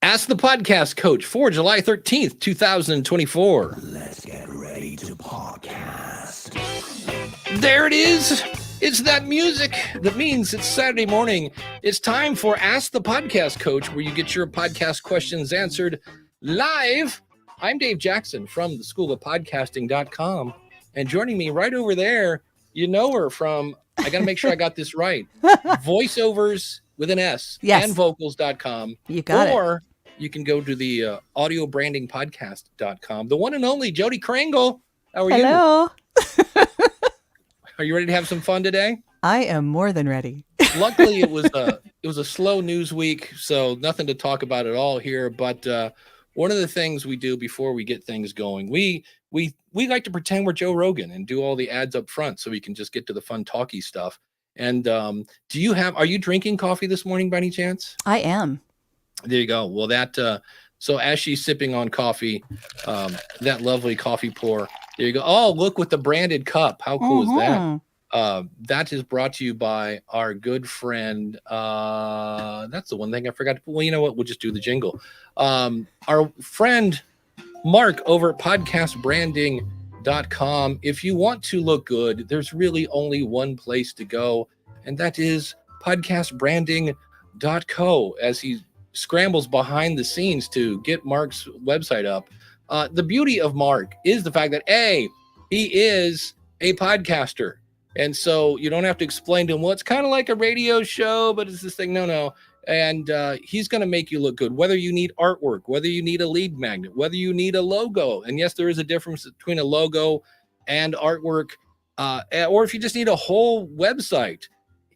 Ask the Podcast Coach for July 13th, 2024. Let's get ready to podcast. There it is. It's that music that means it's Saturday morning. It's time for Ask the Podcast Coach, where you get your podcast questions answered live. I'm Dave Jackson from the School of Podcasting.com. And joining me right over there, you know her from, I got to make sure I got this right, voiceovers with an S, yes, and vocals.com. You got or you can go to the audiobrandingpodcast.com. The one and only Jody Krangle. How are you? Hello. Are you ready to have some fun today? I am more than ready. Luckily, it was a slow news week, so nothing to talk about at all here. But one of the things we do before we get things going, we like to pretend we're Joe Rogan and do all the ads up front, so we can just get to the fun talky stuff. And are you drinking coffee this morning by any chance? I am. There you go. Well, so as she's sipping on coffee, that lovely coffee pour, there you go. Oh, look, with the branded cup. How cool is that? That is brought to you by our good friend. That's the one thing I forgot. Well, you know what? We'll just do the jingle. Our friend Mark over at podcastbranding.com. If you want to look good, there's really only one place to go, and that is podcastbranding.co, as he scrambles behind the scenes to get Mark's website up. The beauty of Mark is the fact that he is a podcaster. And so you don't have to explain to him, well, it's kind of like a radio show, but it's this thing. No. And he's going to make you look good, whether you need artwork, whether you need a lead magnet, whether you need a logo. And yes, there is a difference between a logo and artwork, or if you just need a whole website.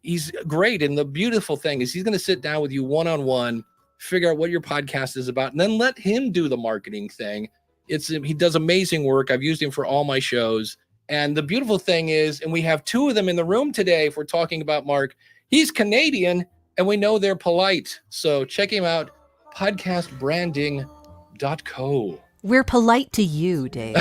He's great. And the beautiful thing is he's going to sit down with you one-on-one, figure out what your podcast is about, and then let him do the marketing thing. He does amazing work. I've used him for all my shows. And the beautiful thing is, and we have two of them in the room today, if we're talking about Mark, he's Canadian, and we know they're polite. So check him out, podcastbranding.co. We're polite to you, Dave.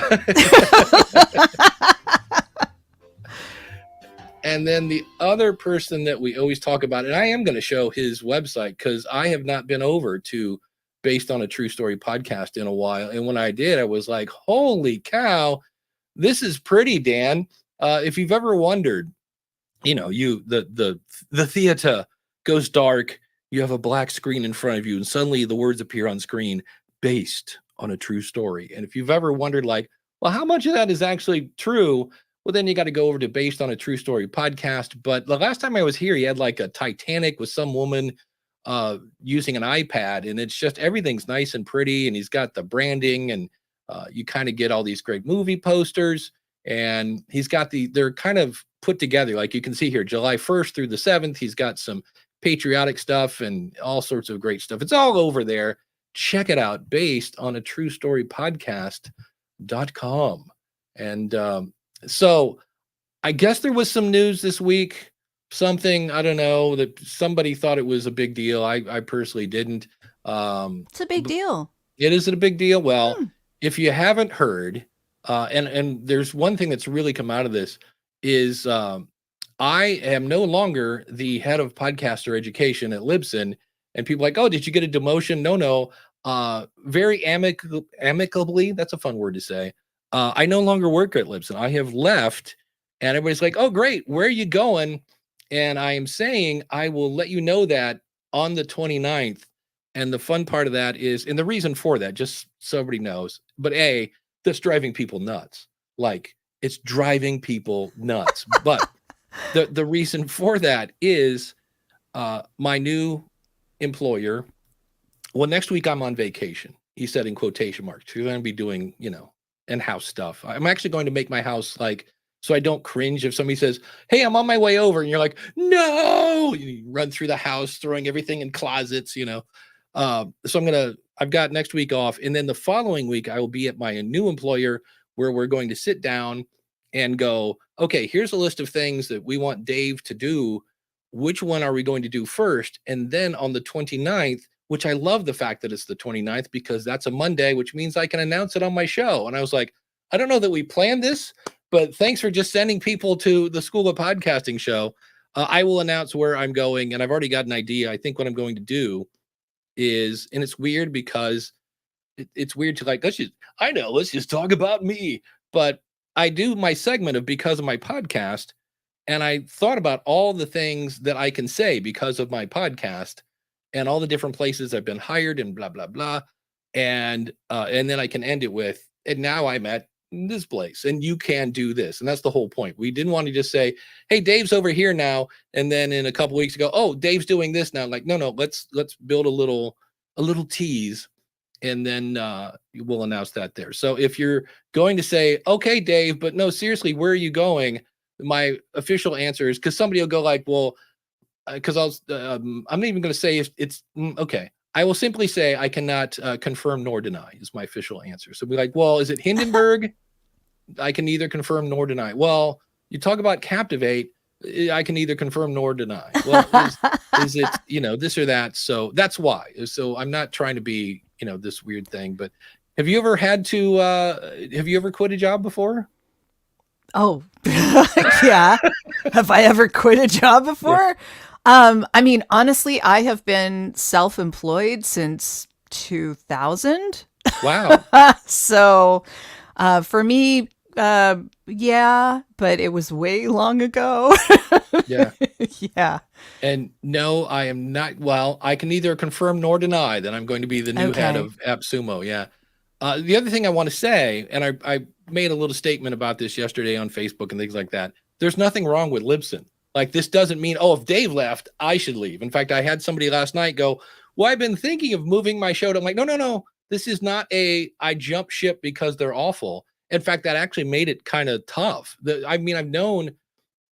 And then the other person that we always talk about, and I am going to show his website because I have not been over to Based on a True Story podcast in a while. And when I did, I was like, holy cow, this is pretty, Dan. If you've ever wondered, the theater goes dark, you have a black screen in front of you, and suddenly the words appear on screen, based on a true story. And if you've ever wondered, like, well, how much of that is actually true? Well, then you got to go over to Based on a True Story podcast. But the last time I was here, he had like a Titanic with some woman using an iPad, and it's just everything's nice and pretty, and he's got the branding, and you kind of get all these great movie posters, and he's got they're kind of put together, like you can see here, July 1st through the 7th. He's got some patriotic stuff and all sorts of great stuff. It's all over there. Check it out, Based on a True Story podcast.com. And so I guess there was some news this week, something, I don't know, that somebody thought it was a big deal. I personally didn't. It's a big deal. It is a big deal. Well, if you haven't heard, and there's one thing that's really come out of this is I am no longer the head of podcaster education at Libsyn, and people are like, oh, did you get a demotion? No. Very amicably, that's a fun word to say. I no longer work at Libsyn. I have left, and everybody's like, oh, great. Where are you going? And I am saying I will let you know that on the 29th. And the fun part of that is, and the reason for that, just so everybody knows, but that's driving people nuts. Like, it's driving people nuts. But the reason for that is my new employer. Well, next week I'm on vacation. He said in quotation marks. You're going to be doing, in-house stuff. I'm actually going to make my house so I don't cringe if somebody says, hey, I'm on my way over. And you're like, no, you run through the house, throwing everything in closets, So I've got next week off. And then the following week, I will be at my new employer, where we're going to sit down and go, okay, here's a list of things that we want Dave to do. Which one are we going to do first? And then on the 29th, which I love the fact that it's the 29th, because that's a Monday, which means I can announce it on my show. And I was like, I don't know that we planned this, but thanks for just sending people to the School of Podcasting show. I will announce where I'm going, and I've already got an idea. I think what I'm going to do is, and it's weird because it's weird to like, let's just talk about me. But I do my segment of because of my podcast, and I thought about all the things that I can say because of my podcast and all the different places I've been hired and blah, blah, blah. And then I can end it with, and now I'm at this place and you can do this. And that's the whole point. We didn't want to just say, hey, Dave's over here now. And then in a couple weeks ago, oh, Dave's doing this now. Like, no, let's build a little tease. And then we'll announce that there. So if you're going to say, okay, Dave, but no, seriously, where are you going? My official answer is, because somebody will go like, well, because I'm not even going to say if it's okay. I will simply say I cannot confirm nor deny is my official answer. So be like, well, is it Hindenburg? I can neither confirm nor deny. Well, you talk about Captivate. I can neither confirm nor deny. Well, is it, this or that? So that's why. So I'm not trying to be, this weird thing, but have you ever quit a job before? Oh, yeah. Have I ever quit a job before? Yeah. I mean, honestly, I have been self-employed since 2000. Wow. So, for me, yeah, but it was way long ago. Yeah. Yeah. And no, I am not. Well, I can neither confirm nor deny that I'm going to be the new head of AppSumo. Yeah. The other thing I want to say, and I made a little statement about this yesterday on Facebook and things like that. There's nothing wrong with Libsyn. Like, this doesn't mean, if Dave left, I should leave. In fact, I had somebody last night go, well, I've been thinking of moving my show. I'm like, no. This is not I jump ship because they're awful. In fact, that actually made it kind of tough. I've known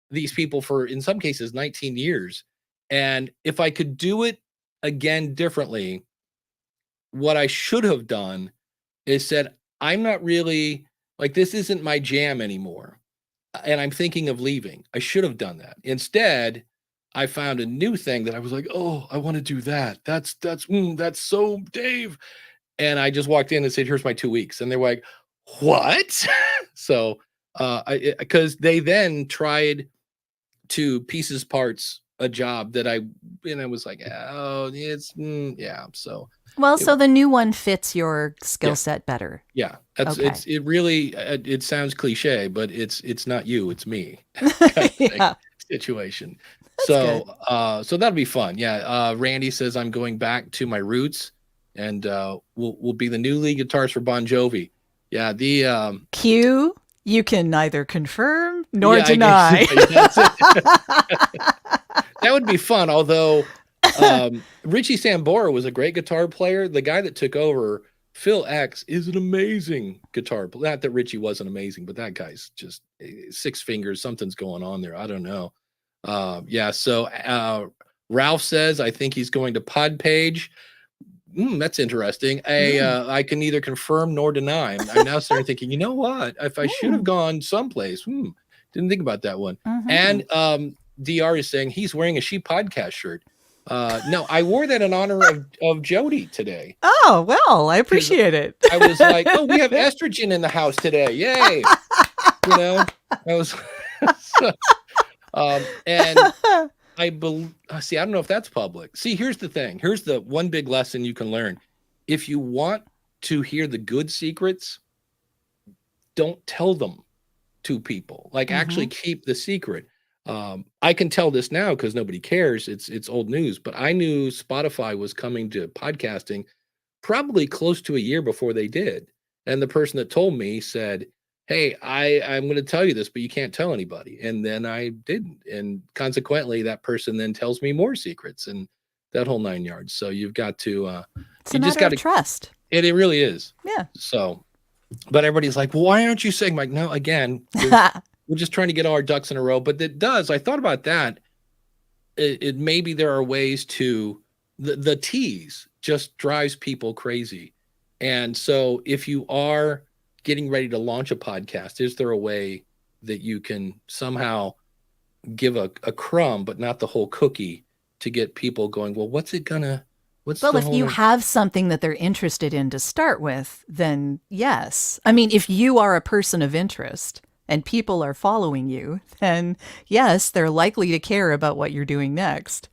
these people for, in some cases, 19 years. And if I could do it again differently, what I should have done is said, I'm not really, like, this isn't my jam anymore. And I'm thinking of leaving. I should have done that. Instead, I found a new thing that I was like, oh, I want to do that. That's so Dave. And I just walked in and said, here's my 2 weeks. And they were like, what? So, because they then tried to pieces parts a job that I was like, oh, it's, yeah. So, well, so the new one fits your skill set better. Yeah, it really it sounds cliche, but it's not you, it's me. Yeah. Situation. That's so good. So that'll be fun. Yeah. Randy says I'm going back to my roots, and we'll be the new lead guitarist for Bon Jovi. Yeah. The Q. You can neither confirm nor deny. That would be fun. Although Richie Sambora was a great guitar player. The guy that took over, Phil X, is an amazing guitar player. Not that Richie wasn't amazing, but that guy's just six fingers. Something's going on there. I don't know. Yeah. So Ralph says, I think he's going to Podpage. That's interesting. I can neither confirm nor deny. I'm now starting thinking, you know what? If I should have gone someplace, didn't think about that one. And DR is saying he's wearing a She Podcast shirt. No, I wore that in honor of Jody today. Oh, well, I appreciate it. I was like, oh, we have estrogen in the house today. Yay. I was, and I don't know if that's public. See, here's the thing. Here's the one big lesson you can learn. If you want to hear the good secrets, don't tell them to people. Like, actually keep the secret. I can tell this now because nobody cares. It's old news, but I knew Spotify was coming to podcasting probably close to a year before they did. And the person that told me said, hey, I'm going to tell you this, but you can't tell anybody. And then I didn't. And consequently, that person then tells me more secrets and that whole 9 yards. So you've got to, it's you just got to trust. It really is. Yeah. So, but everybody's like, well, why aren't you saying, like, no, again, we're just trying to get all our ducks in a row. But I thought about that. It maybe there are ways to, the tease just drives people crazy. And so if you are getting ready to launch a podcast, is there a way that you can somehow give a crumb, but not the whole cookie, to get people going, well, what's it gonna, well, if you have something that they're interested in to start with, then yes. I mean, if you are a person of interest and people are following you, then yes, they're likely to care about what you're doing next.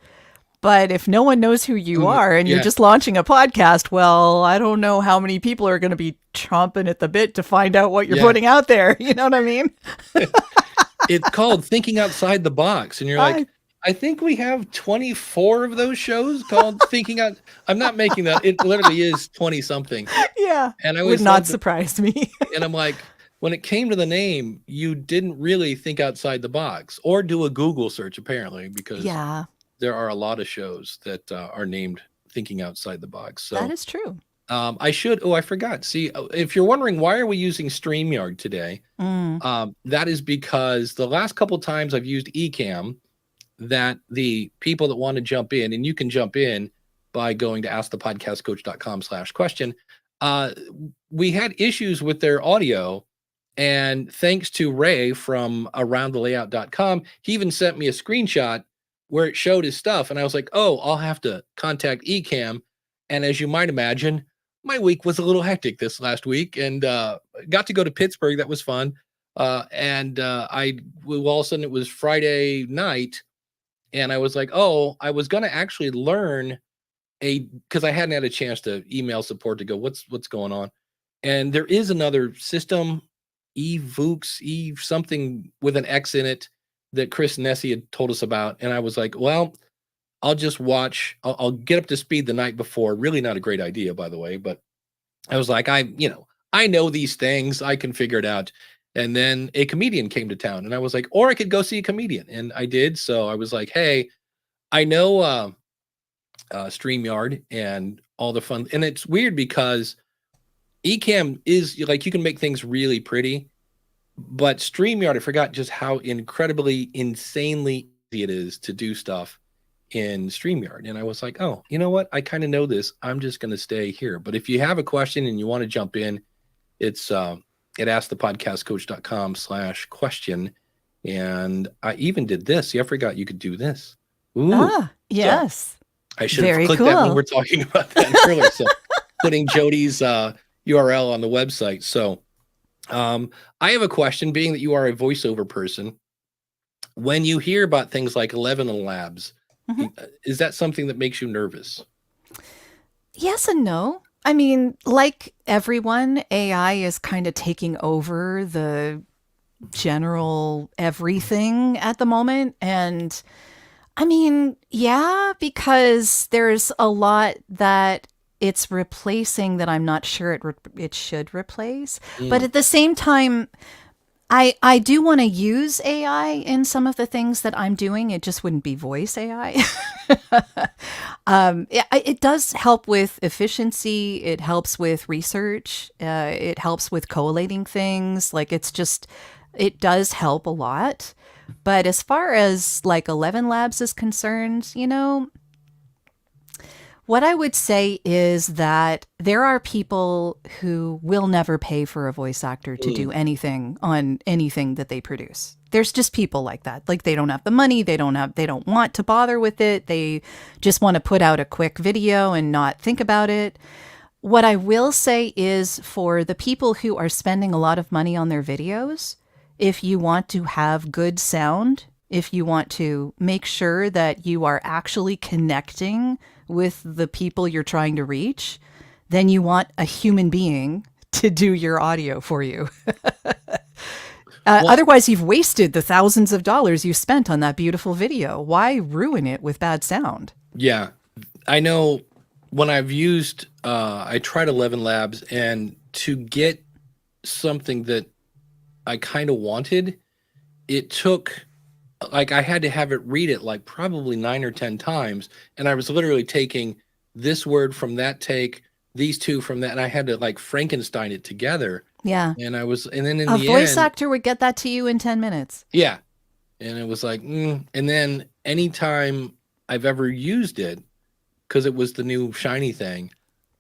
But if no one knows who you are and you're Yeah. just launching a podcast, well, I don't know how many people are going to be chomping at the bit to find out what you're Yeah. putting out there. You know what I mean? It's called Thinking Outside the Box. And you're like, I think we have 24 of those shows called Thinking Out. I'm not making that. It literally is 20 something. Yeah. And I Would always not loved surprise me. and I'm like, when it came to the name, you didn't really think outside the box or do a Google search, apparently, because Yeah, there are a lot of shows that are named Thinking Outside the Box. So that is true. I forgot. See, if you're wondering why are we using StreamYard today, that is because the last couple times I've used Ecamm, that the people that want to jump in, and you can jump in by going to askthepodcastcoach.com/question, we had issues with their audio. And thanks to Ray from aroundthelayout.com, he even sent me a screenshot where it showed his stuff. And I was like, oh, I'll have to contact Ecamm. And as you might imagine, my week was a little hectic this last week and got to go to Pittsburgh. That was fun. All of a sudden it was Friday night. And I was like, oh, I was going to actually learn because I hadn't had a chance to email support to go, what's going on? And there is another system, Evooks, something with an X in it that Chris Nessie had told us about. And I was like, well, I'll just watch. I'll get up to speed the night before. Really not a great idea, by the way. But I was like, I know these things. I can figure it out. And then a comedian came to town and I was like, or I could go see a comedian. And I did. So I was like, hey, I know StreamYard and all the fun. And it's weird because Ecamm is like, you can make things really pretty, but StreamYard, I forgot just how incredibly, insanely easy it is to do stuff in StreamYard. And I was like, oh, you know what? I kind of know this. I'm just going to stay here. But if you have a question and you want to jump in, it's at askthepodcastcoach.com/question. And I even did this. See, I forgot you could do this. Ooh. Yes. So I should have Very clicked that when cool. we're talking about that earlier. So putting Jody's URL on the website. So I have a question, being that you are a voiceover person. When you hear about things like 11 Labs, is that something that makes you nervous? Yes and no. I mean, like everyone, AI is kind of taking over the general everything at the moment. And I mean, yeah, because there's a lot that it's replacing that I'm not sure it should replace. But at the same time, I do want to use AI in some of the things that I'm doing. It just wouldn't be voice AI. It does help with efficiency. It helps with research. It helps with collating things. Like it does help a lot. But as far as like 11 Labs is concerned, what I would say is that there are people who will never pay for a voice actor to do anything on anything that they produce. There's just people like that. Like they don't have the money, they don't want to bother with it. They just want to put out a quick video and not think about it. What I will say is for the people who are spending a lot of money on their videos, if you want to have good sound, if you want to make sure that you are actually connecting with the people you're trying to reach, then you want a human being to do your audio for you. Otherwise, you've wasted the thousands of dollars you spent on that beautiful video. Why ruin it with bad sound? Yeah, I know when I've used, I tried 11 Labs, and to get something that I kind of wanted, it took, like, I had to have it read it like probably 9 or 10 times. And I was literally taking this word from that take, these two from that, and I had to like Frankenstein it together. Yeah. And then in A the voice end, actor would get that to you in 10 minutes. yeah. And it was like, and then anytime I've ever used it, because it was the new shiny thing,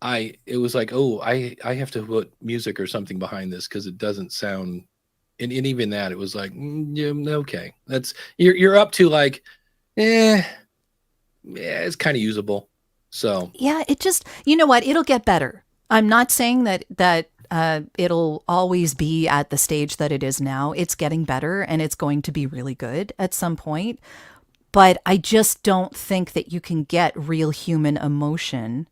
it was like, oh, I have to put music or something behind this because it doesn't sound. And even that, it was like, yeah, okay, that's you're up to like, yeah, it's kind of usable. So yeah, it just, you know what? It'll get better. I'm not saying that it'll always be at the stage that it is now. It's getting better and it's going to be really good at some point. But I just don't think that you can get real human emotion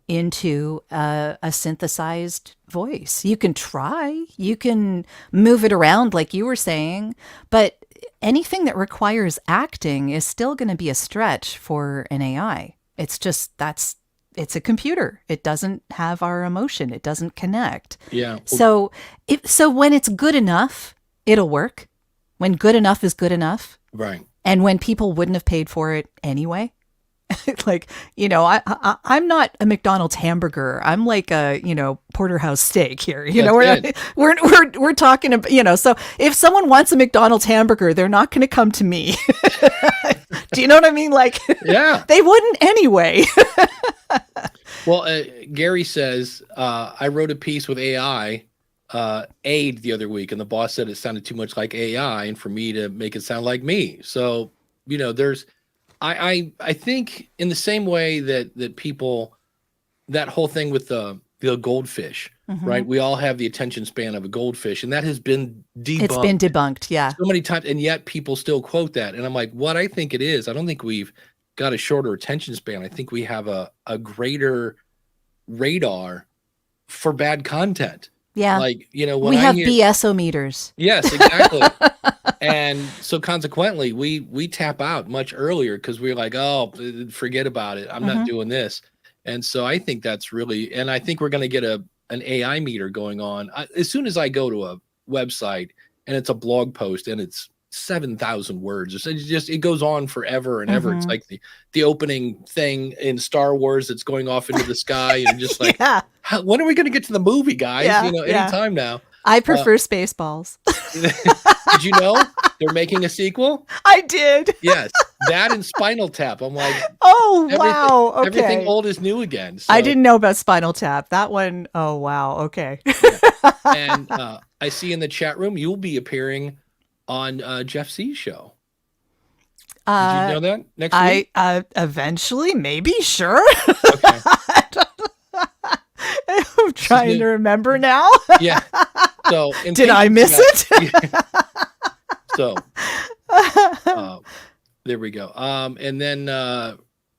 into a synthesized voice. You can try, you can move it around like you were saying, but anything that requires acting is still going to be a stretch for an AI. It's just it's a computer. It doesn't have our emotion. It doesn't connect. Yeah. So when it's good enough, it'll work. When good enough is good enough. Right. And when people wouldn't have paid for it anyway. Like, I'm not a McDonald's hamburger. I'm like a, porterhouse steak here. We're talking about, so if someone wants a McDonald's hamburger, they're not going to come to me. Do you know what I mean? Like, yeah, they wouldn't anyway. Well, Gary says, I wrote a piece with AI aid the other week, and the boss said it sounded too much like AI and for me to make it sound like me. So, there's, I think in the same way that people, that whole thing with the goldfish, right? We all have the attention span of a goldfish, and that has been debunked. It's been debunked, yeah. So many times, and yet people still quote that. And I'm like, what I think it is, I don't think we've got a shorter attention span. I think we have a greater radar for bad content. Yeah. Like, when we have BS-o-meters. Yes, exactly. And so consequently, we tap out much earlier because we're like, oh, forget about it. I'm not doing this. And so I think that's really, and I think we're going to get an AI meter going on. As soon as I go to a website and it's a blog post and it's 7,000 words, it goes on forever and ever. It's like the opening thing in Star Wars that's going off into the sky and just like, when are we going to get to the movie, guys? Anytime now. I prefer Spaceballs. Did you know they're making a sequel? I did. Yes, that and Spinal Tap. I'm like, oh wow, okay. Everything old is new again. So. I didn't know about Spinal Tap. That one, oh wow, okay. And I see in the chat room you'll be appearing on Jeff C's show. Did you know that next week? Eventually, maybe, sure. Okay. I'm trying to remember now. Yeah. So did I miss it? So there we go. And then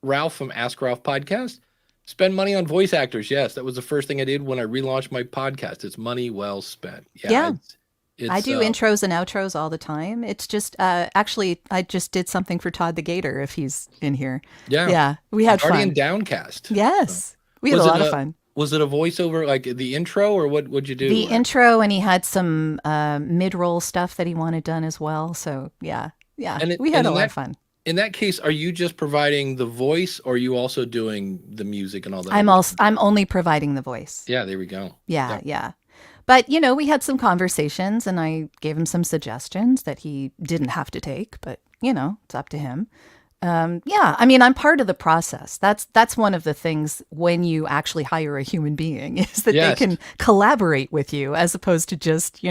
Ralph from Ask Ralph Podcast. Spend money on voice actors. Yes, that was the first thing I did when I relaunched my podcast. It's money well spent. Yeah. I do intros and outros all the time. It's just actually I just did something for Todd the Gator if he's in here. Yeah. We had fun. Guardian Downcast. Yes. We had a lot of fun. Was it a voiceover, like the intro, or what'd you do? The intro, and he had some mid-roll stuff that he wanted done as well. So yeah. And we had a lot of fun. In that case, are you just providing the voice, or are you also doing the music and all that? I'm only providing the voice. Yeah, there we go. Yeah. But we had some conversations, and I gave him some suggestions that he didn't have to take, but it's up to him. I mean, I'm part of the process. That's one of the things when you actually hire a human being is that they can collaborate with you as opposed to just,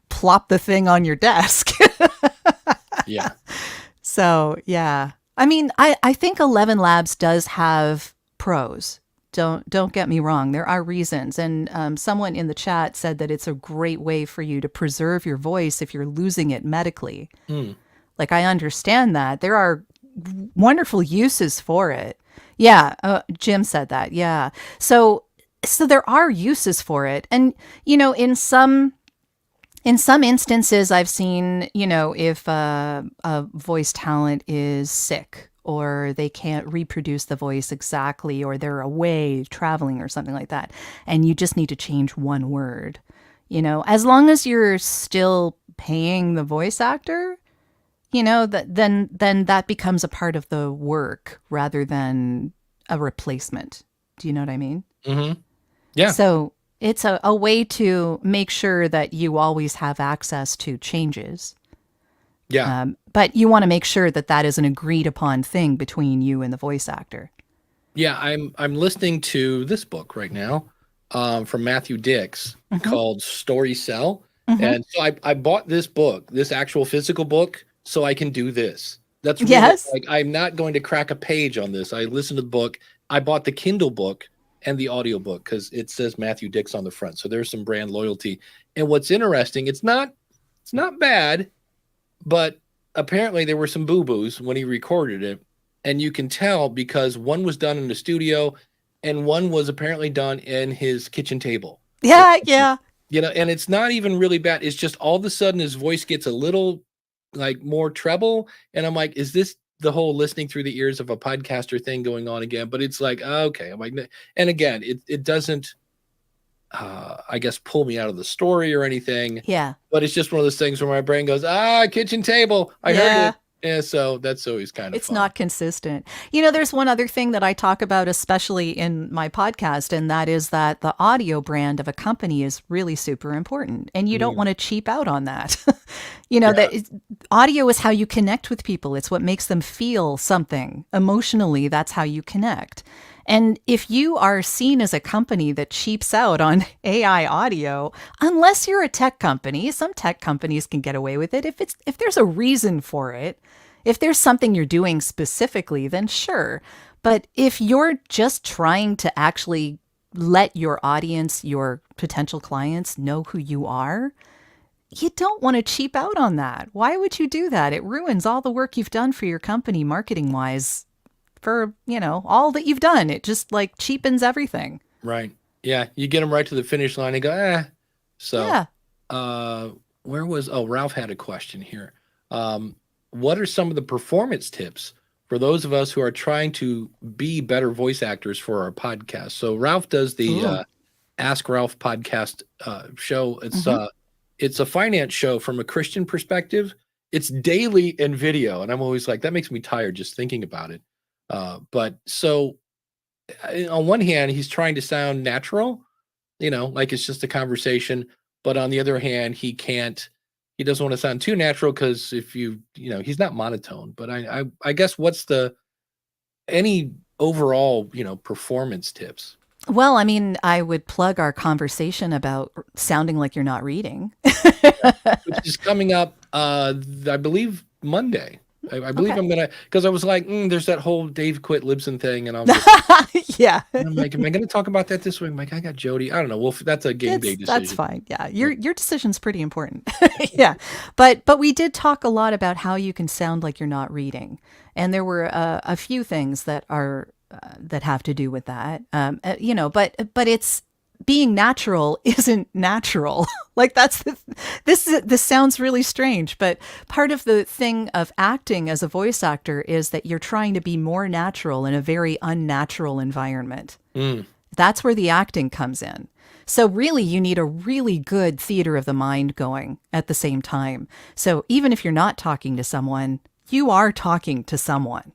plop the thing on your desk. Yeah. So, yeah. I mean, I think 11 Labs does have pros. Don't get me wrong. There are reasons. And someone in the chat said that it's a great way for you to preserve your voice if you're losing it medically. Like, I understand that. There are wonderful uses for it. Yeah, Jim said that. Yeah. So there are uses for it. And, in some instances I've seen, if a voice talent is sick or they can't reproduce the voice exactly, or they're away traveling or something like that, and you just need to change one word, as long as you're still paying the voice actor, then that becomes a part of the work rather than a replacement. Do you know what I mean? Mm-hmm. Yeah. So it's a way to make sure that you always have access to changes. Yeah. But you want to make sure that is an agreed upon thing between you and the voice actor. Yeah, I'm listening to this book right now from Matthew Dix called Story Cell. And so I bought this book, this actual physical book, so I can do this. That's really, like, I'm not going to crack a page on this. I listened to the book. I bought the Kindle book and the audio book because it says Matthew Dix on the front. So there's some brand loyalty. And what's interesting, it's not bad, but apparently there were some boo-boos when he recorded it, and you can tell because one was done in the studio and one was apparently done in his kitchen table. Yeah, yeah. And it's not even really bad. It's just all of a sudden his voice gets a little like more treble, and I'm like, is this the whole listening through the ears of a podcaster thing going on again? But it's like, okay. I'm like, and again, it doesn't I guess pull me out of the story or anything. Yeah. But it's just one of those things where my brain goes, kitchen table. I heard it. Yeah, so that's always kind of it's fun. not consistent. There's one other thing that I talk about, especially in my podcast, and that is that the audio brand of a company is really super important, and you don't want to cheap out on that. Audio is how you connect with people. It's what makes them feel something emotionally. That's how you connect. And if you are seen as a company that cheaps out on AI audio, unless you're a tech company, some tech companies can get away with it. If there's a reason for it, if there's something you're doing specifically, then sure. But if you're just trying to actually let your audience, your potential clients know who you are, you don't want to cheap out on that. Why would you do that? It ruins all the work you've done for your company marketing wise. For all that you've done, it just like cheapens everything. Right. Yeah, you get them right to the finish line and go, So yeah. Ralph had a question here. What are some of the performance tips for those of us who are trying to be better voice actors for our podcast? So Ralph does the Ask Ralph podcast show. It's a finance show from a Christian perspective. It's daily in video, and I'm always like, that makes me tired just thinking about it. But so on one hand, he's trying to sound natural, like it's just a conversation. But on the other hand, he doesn't want to sound too natural because if he's not monotone. But I guess what's any overall, performance tips? Well, I mean, I would plug our conversation about sounding like you're not reading. Which is coming up, I believe, Monday. I believe I'm going to, because I was like, there's that whole Dave quit Libsyn thing. And I'm just, yeah. And I'm like, am I going to talk about that this week? I'm like, I got Jody. I don't know. Well, that's a game day decision. That's fine. Yeah. Your decision's pretty important. Yeah. But we did talk a lot about how you can sound like you're not reading. And there were a few things that are, that have to do with that. But it's, being natural isn't natural. Like this sounds really strange, but part of the thing of acting as a voice actor is that you're trying to be more natural in a very unnatural environment. That's where the acting comes in. So really, you need a really good theater of the mind going at the same time. So even if you're not talking to someone, you are talking to someone.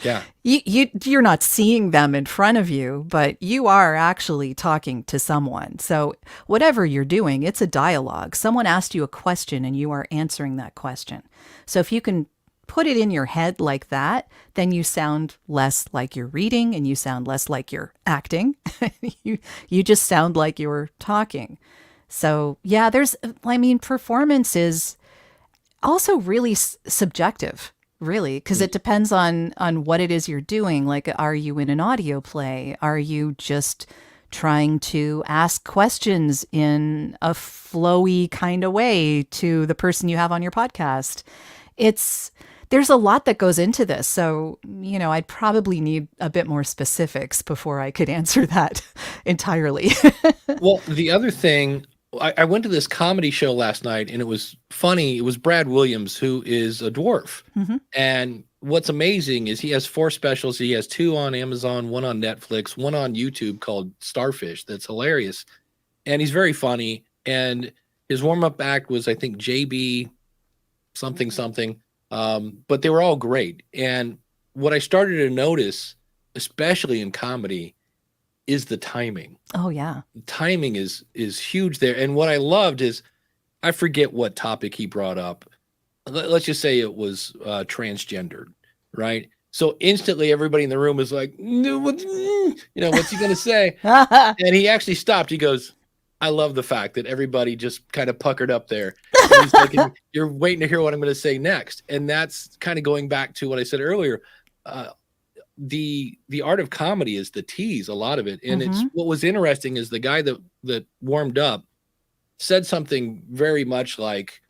Yeah. You're not seeing them in front of you, but you are actually talking to someone. So whatever you're doing, it's a dialogue. Someone asked you a question and you are answering that question. So if you can put it in your head like that, then you sound less like you're reading and you sound less like you're acting. you just sound like you're talking. So yeah, performance is also really subjective. Really, because it depends on what it is you're doing. Like, are you in an audio play? Are you just trying to ask questions in a flowy kind of way to the person you have on your podcast? There's a lot that goes into this. So, I'd probably need a bit more specifics before I could answer that entirely. Well, the other thing, I went to this comedy show last night and it was funny. It was Brad Williams, who is a dwarf. And what's amazing is he has 4 specials. He has 2 on Amazon, 1 on Netflix, 1 on YouTube called Starfish. That's hilarious. And he's very funny. And his warm-up act was, I think, JB something. But they were all great. And what I started to notice, especially in comedy, is the timing. Oh, yeah. Timing is huge there. And what I loved is, I forget what topic he brought up. Let's just say it was transgendered, right? So instantly everybody in the room is like, no, what's he going to say? And he actually stopped. He goes, I love the fact that everybody just kind of puckered up there. And he's like, you're waiting to hear what I'm going to say next. And that's kind of going back to what I said earlier. The art of comedy is the tease, a lot of it. And it's what was interesting is the guy that warmed up said something very much like,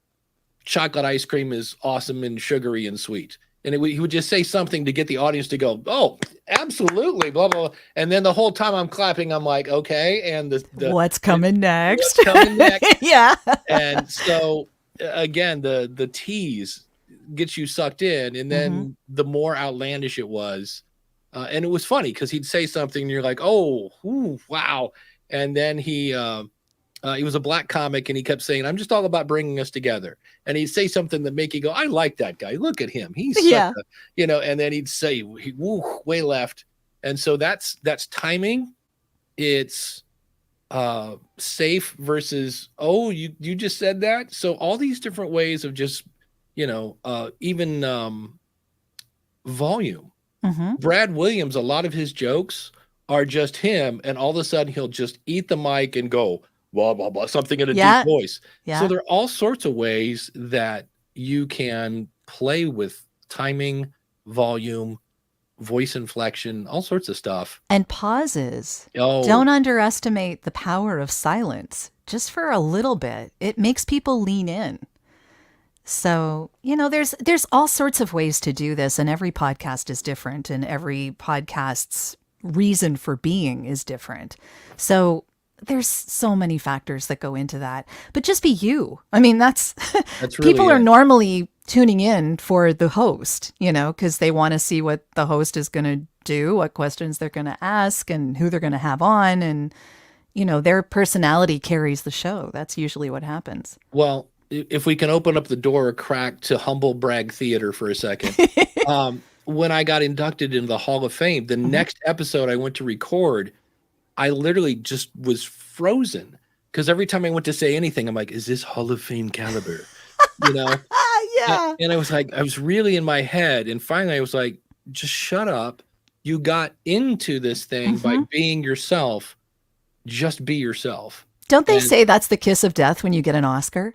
chocolate ice cream is awesome and sugary and sweet. And he would just say something to get the audience to go, oh, absolutely, blah, blah, blah. And then the whole time I'm clapping, I'm like, okay. And what's coming next? What's coming next? Yeah. And so again, the tease gets you sucked in. And then the more outlandish it was, and it was funny because he'd say something and you're like, oh, ooh, wow. And then he was a black comic and he kept saying, I'm just all about bringing us together. And he'd say something that make you go, I like that guy. Look at him. He's such a, and then he'd say, way left. And so that's timing. It's safe versus, oh, you just said that. So all these different ways of just, even volume. Brad Williams, a lot of his jokes are just him. And all of a sudden he'll just eat the mic and go, blah, blah, blah, something in a deep voice. So there are all sorts of ways that you can play with timing, volume, voice inflection, all sorts of stuff. And pauses. Don't underestimate the power of silence. Just for a little bit, it makes people lean in. So, there's all sorts of ways to do this, and every podcast is different, and every podcast's reason for being is different. So there's so many factors that go into that, but just be you. I mean, that's really people are normally tuning in for the host, because they want to see what the host is going to do, what questions they're going to ask, and who they're going to have on. And, their personality carries the show. That's usually what happens. Well, if we can open up the door a crack to humble brag theater for a second. When I got inducted into the Hall of Fame, the next episode I went to record, I literally just was frozen because every time I went to say anything, I'm like, is this Hall of Fame caliber? Yeah. And I was like, I was really in my head. And finally I was like, just shut up. You got into this thing by being yourself. Just be yourself. Don't they say that's the kiss of death when you get an Oscar?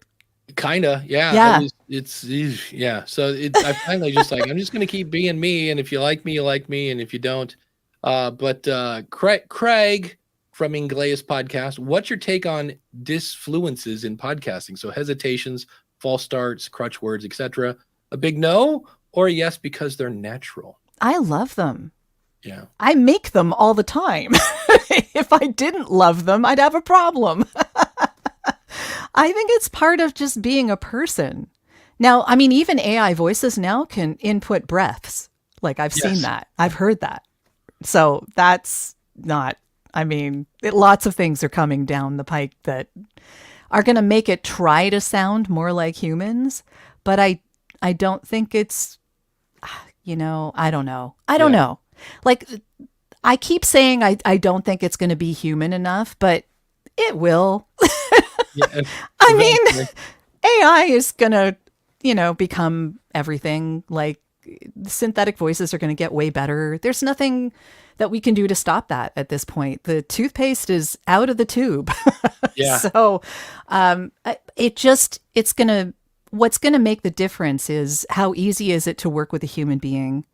Kinda. Yeah. So I finally just like, I'm just going to keep being me. And if you like me, you like me. And if you don't, but Craig from Ingleus Podcast, what's your take on disfluences in podcasting? So hesitations, false starts, crutch words, etc. A big no or a yes because they're natural? I love them. Yeah. I make them all the time. If I didn't love them, I'd have a problem. I think it's part of just being a person. Now, I mean, even AI voices now can input breaths. Like I've seen that. I've heard that. So that's not, lots of things are coming down the pike that are going to make it try to sound more like humans. But I don't think it's, I don't know. I don't know. Like I keep saying I don't think it's going to be human enough, but it will. AI is going to, become everything. Like synthetic voices are going to get way better. There's nothing that we can do to stop that at this point. The toothpaste is out of the tube. Yeah. So what's going to make the difference is how easy is it to work with a human being?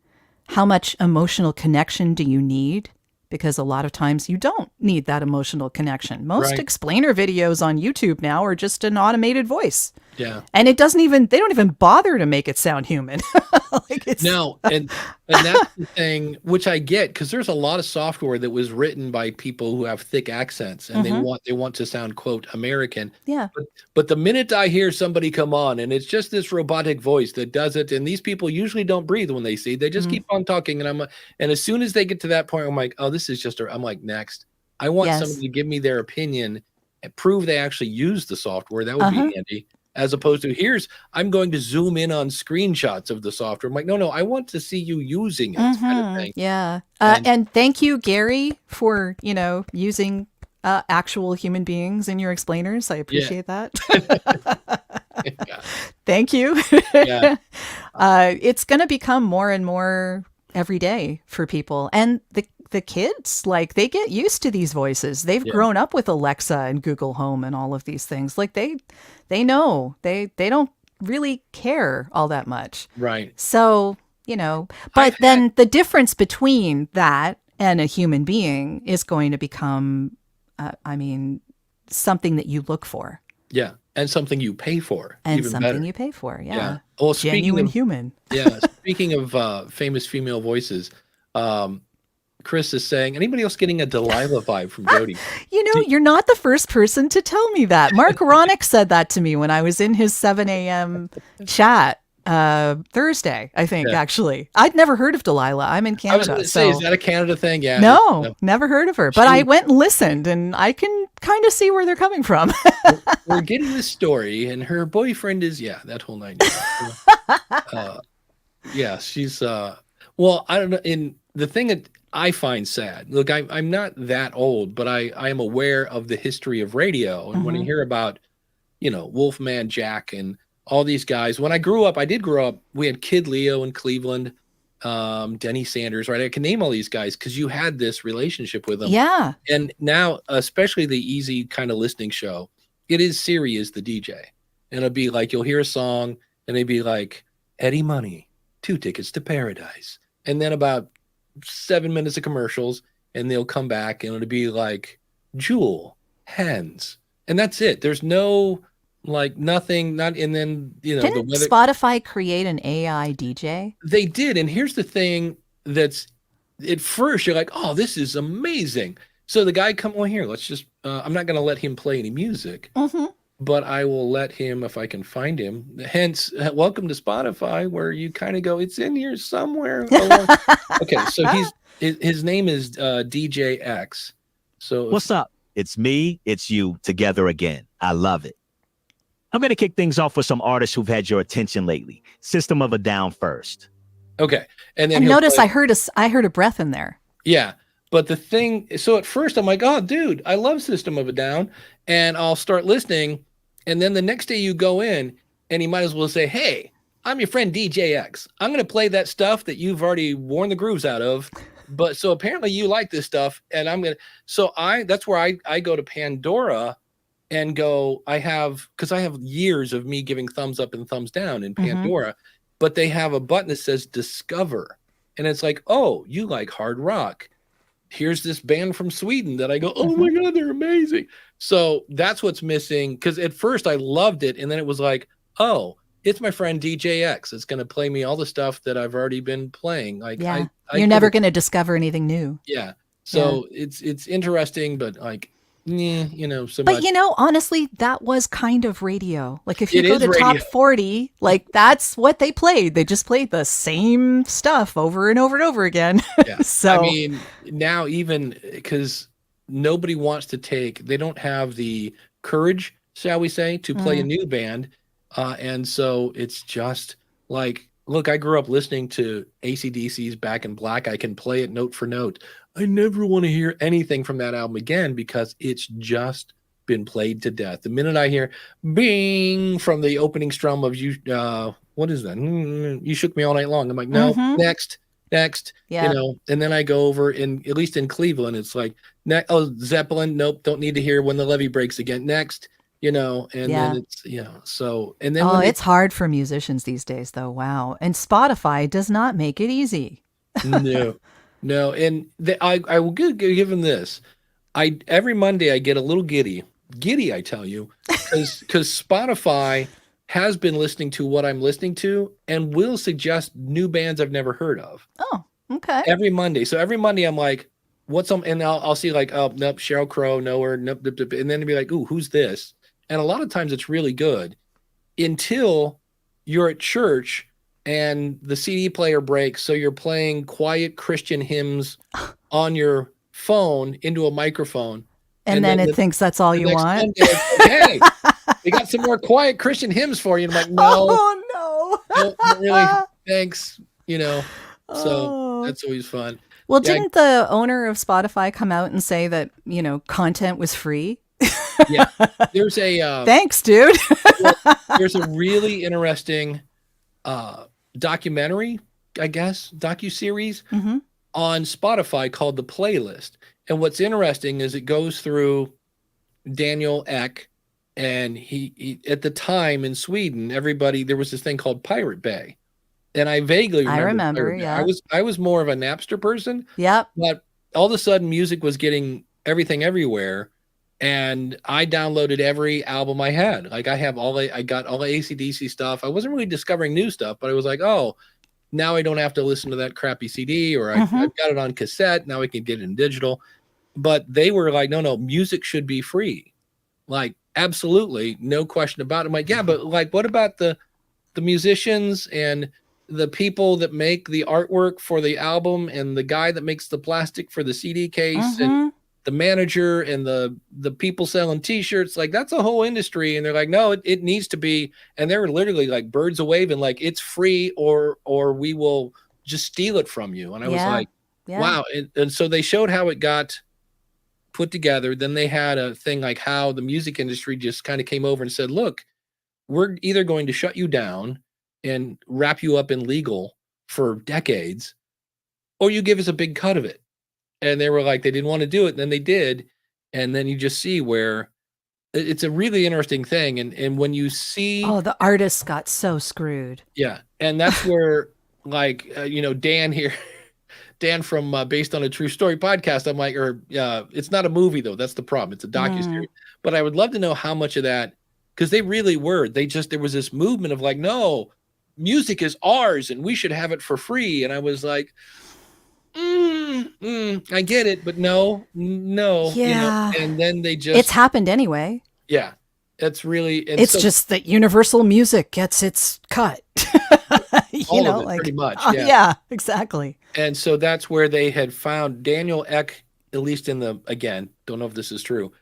How much emotional connection do you need? Because a lot of times you don't need that emotional connection. Most explainer videos on YouTube now are just an automated voice. Yeah. And they don't even bother to make it sound human. No, and that's the thing, which I get, because there's a lot of software that was written by people who have thick accents and they want to sound, quote, American. Yeah. But the minute I hear somebody come on and it's just this robotic voice that does it, and these people usually don't breathe when they see, they just keep on talking. And as soon as they get to that point, I'm like, oh, this is just, I'm like, next. I want somebody to give me their opinion and prove they actually use the software. That would be handy. As opposed to I'm going to zoom in on screenshots of the software. I'm like, no, I want to see you using it kind of thing. Yeah. And thank you, Gary, for, using actual human beings in your explainers. I appreciate that. Thank you. It's going to become more and more every day for people. And the kids, like, they get used to these voices. They've grown up with Alexa and Google Home and all of these things. Like they know they don't really care all that much. Right. So, but then the difference between that and a human being is going to become, something that you look for. Yeah. and something you pay for. And Even something better. you pay for. Yeah. Yeah. Well, Genuine human. speaking of famous female voices, Chris is saying, anybody else getting a Delila vibe from Jody? You're not the first person to tell me that. Mark Ronick said that to me when I was in his 7 a.m. chat Thursday, I think, actually. I'd never heard of Delila. I'm in Canada. I was going to say, is that a Canada thing? Yeah. No, never heard of her. But I went and listened, and I can kind of see where they're coming from. We're getting this story, and her boyfriend is, that whole 90. She's, well, I don't know. In the thing that I find sad, look, I'm not that old, but I am aware of the history of radio. And when I hear about, Wolfman Jack and all these guys, when I did grow up, we had Kid Leo in Cleveland, Denny Sanders, right? I can name all these guys because you had this relationship with them. Yeah. And now, especially the easy kind of listening show, it is Siri is the DJ. And it'll be like, you'll hear a song and they'd be like, Eddie Money, 2 tickets to paradise. And then about 7 minutes of commercials, and they'll come back and it'll be like Jewel, Hens. And that's it. There's no nothing, and then, Didn't the weather. Spotify create an AI DJ? They did. And here's the thing that's at first you're like, oh, this is amazing. So the guy let's just, I'm not going to let him play any music, but I will let him, if I can find him. Hence, welcome to Spotify, where you kind of go, it's in here somewhere. Okay. So his name is DJ X. So what's up? It's me. It's you together again. I love it. I'm going to kick things off with some artists who've had your attention lately. System of a Down first. Okay. And then notice I heard a breath in there. Yeah. But the thing, so at first I'm like, oh, dude, I love System of a Down. And I'll start listening. And then the next day you go in and you might as well say, hey, I'm your friend DJ X. I'm going to play that stuff that you've already worn the grooves out of. But so apparently you like this stuff. And that's where I go to Pandora and go, because I have years of me giving thumbs up and thumbs down in Pandora, but they have a button that says Discover. And it's like, oh, you like hard rock. Here's this band from Sweden that I go, oh my God, they're amazing. So that's what's missing. Because at first I loved it. And then it was like, oh, it's my friend DJ X. It's going to play me all the stuff that I've already been playing. Like, yeah. You're never going to discover anything new. Yeah. So it's interesting, but like, so but much. Honestly, that was kind of radio. Like if you It go is to radio. top 40, like that's what they played. They just played the same stuff over and over and over again. Yeah. So I mean, now even because nobody wants to they don't have the courage, shall we say, to play a new band. And so it's just like, look, I grew up listening to AC/DC's Back in Black. I can play it note for note. I never want to hear anything from that album again because it's just been played to death. The minute I hear bing from the opening strum of you, what is that? You Shook Me All Night Long. I'm like, no, next. Yeah. And then I go over at least in Cleveland, it's like, Zeppelin. Nope. Don't need to hear When the Levee Breaks again. Next, and then it's, so, and then it's hard for musicians these days though. Wow. And Spotify does not make it easy. No, and I will give him this. Every Monday I get a little giddy, I tell you, because Spotify has been listening to what I'm listening to and will suggest new bands I've never heard of. Oh, okay. Every Monday. So every Monday I'm like, and I'll see like, oh, nope, Sheryl Crow, nowhere, nope, and then it'll be like, ooh, who's this? And a lot of times it's really good until you're at church and the CD player breaks, so you're playing quiet Christian hymns on your phone into a microphone. And then it thinks that's all you want. Sunday, like, hey, we got some more quiet Christian hymns for you. And I'm like, no. Oh, no, not really. Thanks. So that's always fun. Well, didn't the owner of Spotify come out and say that, content was free? Yeah. There's a... Thanks, dude. There's a really interesting... documentary, I guess, docuseries on Spotify called The Playlist. And what's interesting is it goes through Daniel Ek, and he at the time in Sweden, there was this thing called Pirate Bay. And I vaguely remember. Yeah. I was more of a Napster person. Yep. But all of a sudden music was getting everything everywhere. and I downloaded every album I had. Like I got all the AC/DC stuff. I wasn't really discovering new stuff, but I was like, oh, now I don't have to listen to that crappy CD, or I've got it on cassette. Now I can get it in digital. But they were like, no, music should be free. Like, absolutely, no question about it. I'm like, yeah, but like, what about the musicians and the people that make the artwork for the album, and the guy that makes the plastic for the CD case, and the manager, and the people selling t-shirts? Like, that's a whole industry. And they're like, no, it needs to be. And they're literally like birds a waving, like, it's free, or we will just steal it from you. And I was like, wow. And so they showed how it got put together. Then they had a thing like how the music industry just kind of came over and said, look, we're either going to shut you down and wrap you up in legal for decades, or you give us a big cut of it. And they were like, they didn't want to do it. And then they did. And then you just see where it's a really interesting thing. And when you see, the artists got so screwed. Yeah. And that's where, like, Dan here, Dan from Based on a True Story podcast, I'm like, it's not a movie though. That's the problem. It's a docuseries. But I would love to know how much of that, because they really were, there was this movement of like, no, music is ours and we should have it for free. And I was like, I get it, but no. Yeah. And then it's happened anyway. Yeah. That's really, it's just that Universal Music gets its cut. Pretty much. Yeah, exactly. And so that's where they had found Daniel Ek, at least again, don't know if this is true,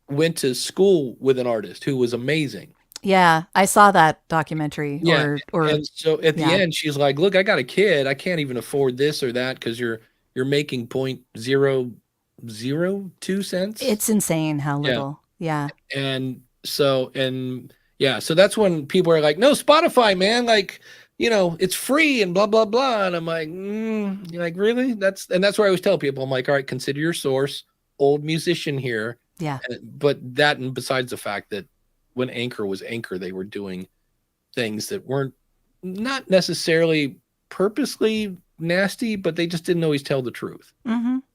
went to school with an artist who was amazing. Yeah, I saw that documentary. Yeah. And so at the end, she's like, look, I got a kid. I can't even afford this or that because you're making 0.002 cents. It's insane how little. Yeah. And so that's when people are like, no, Spotify, man, like, it's free and blah, blah, blah. And I'm like, you're like, really? That's where I always tell people, I'm like, all right, consider your source, old musician here. Yeah. But that, and besides the fact that when Anchor was Anchor, they were doing things that weren't not necessarily purposely nasty, but they just didn't always tell the truth.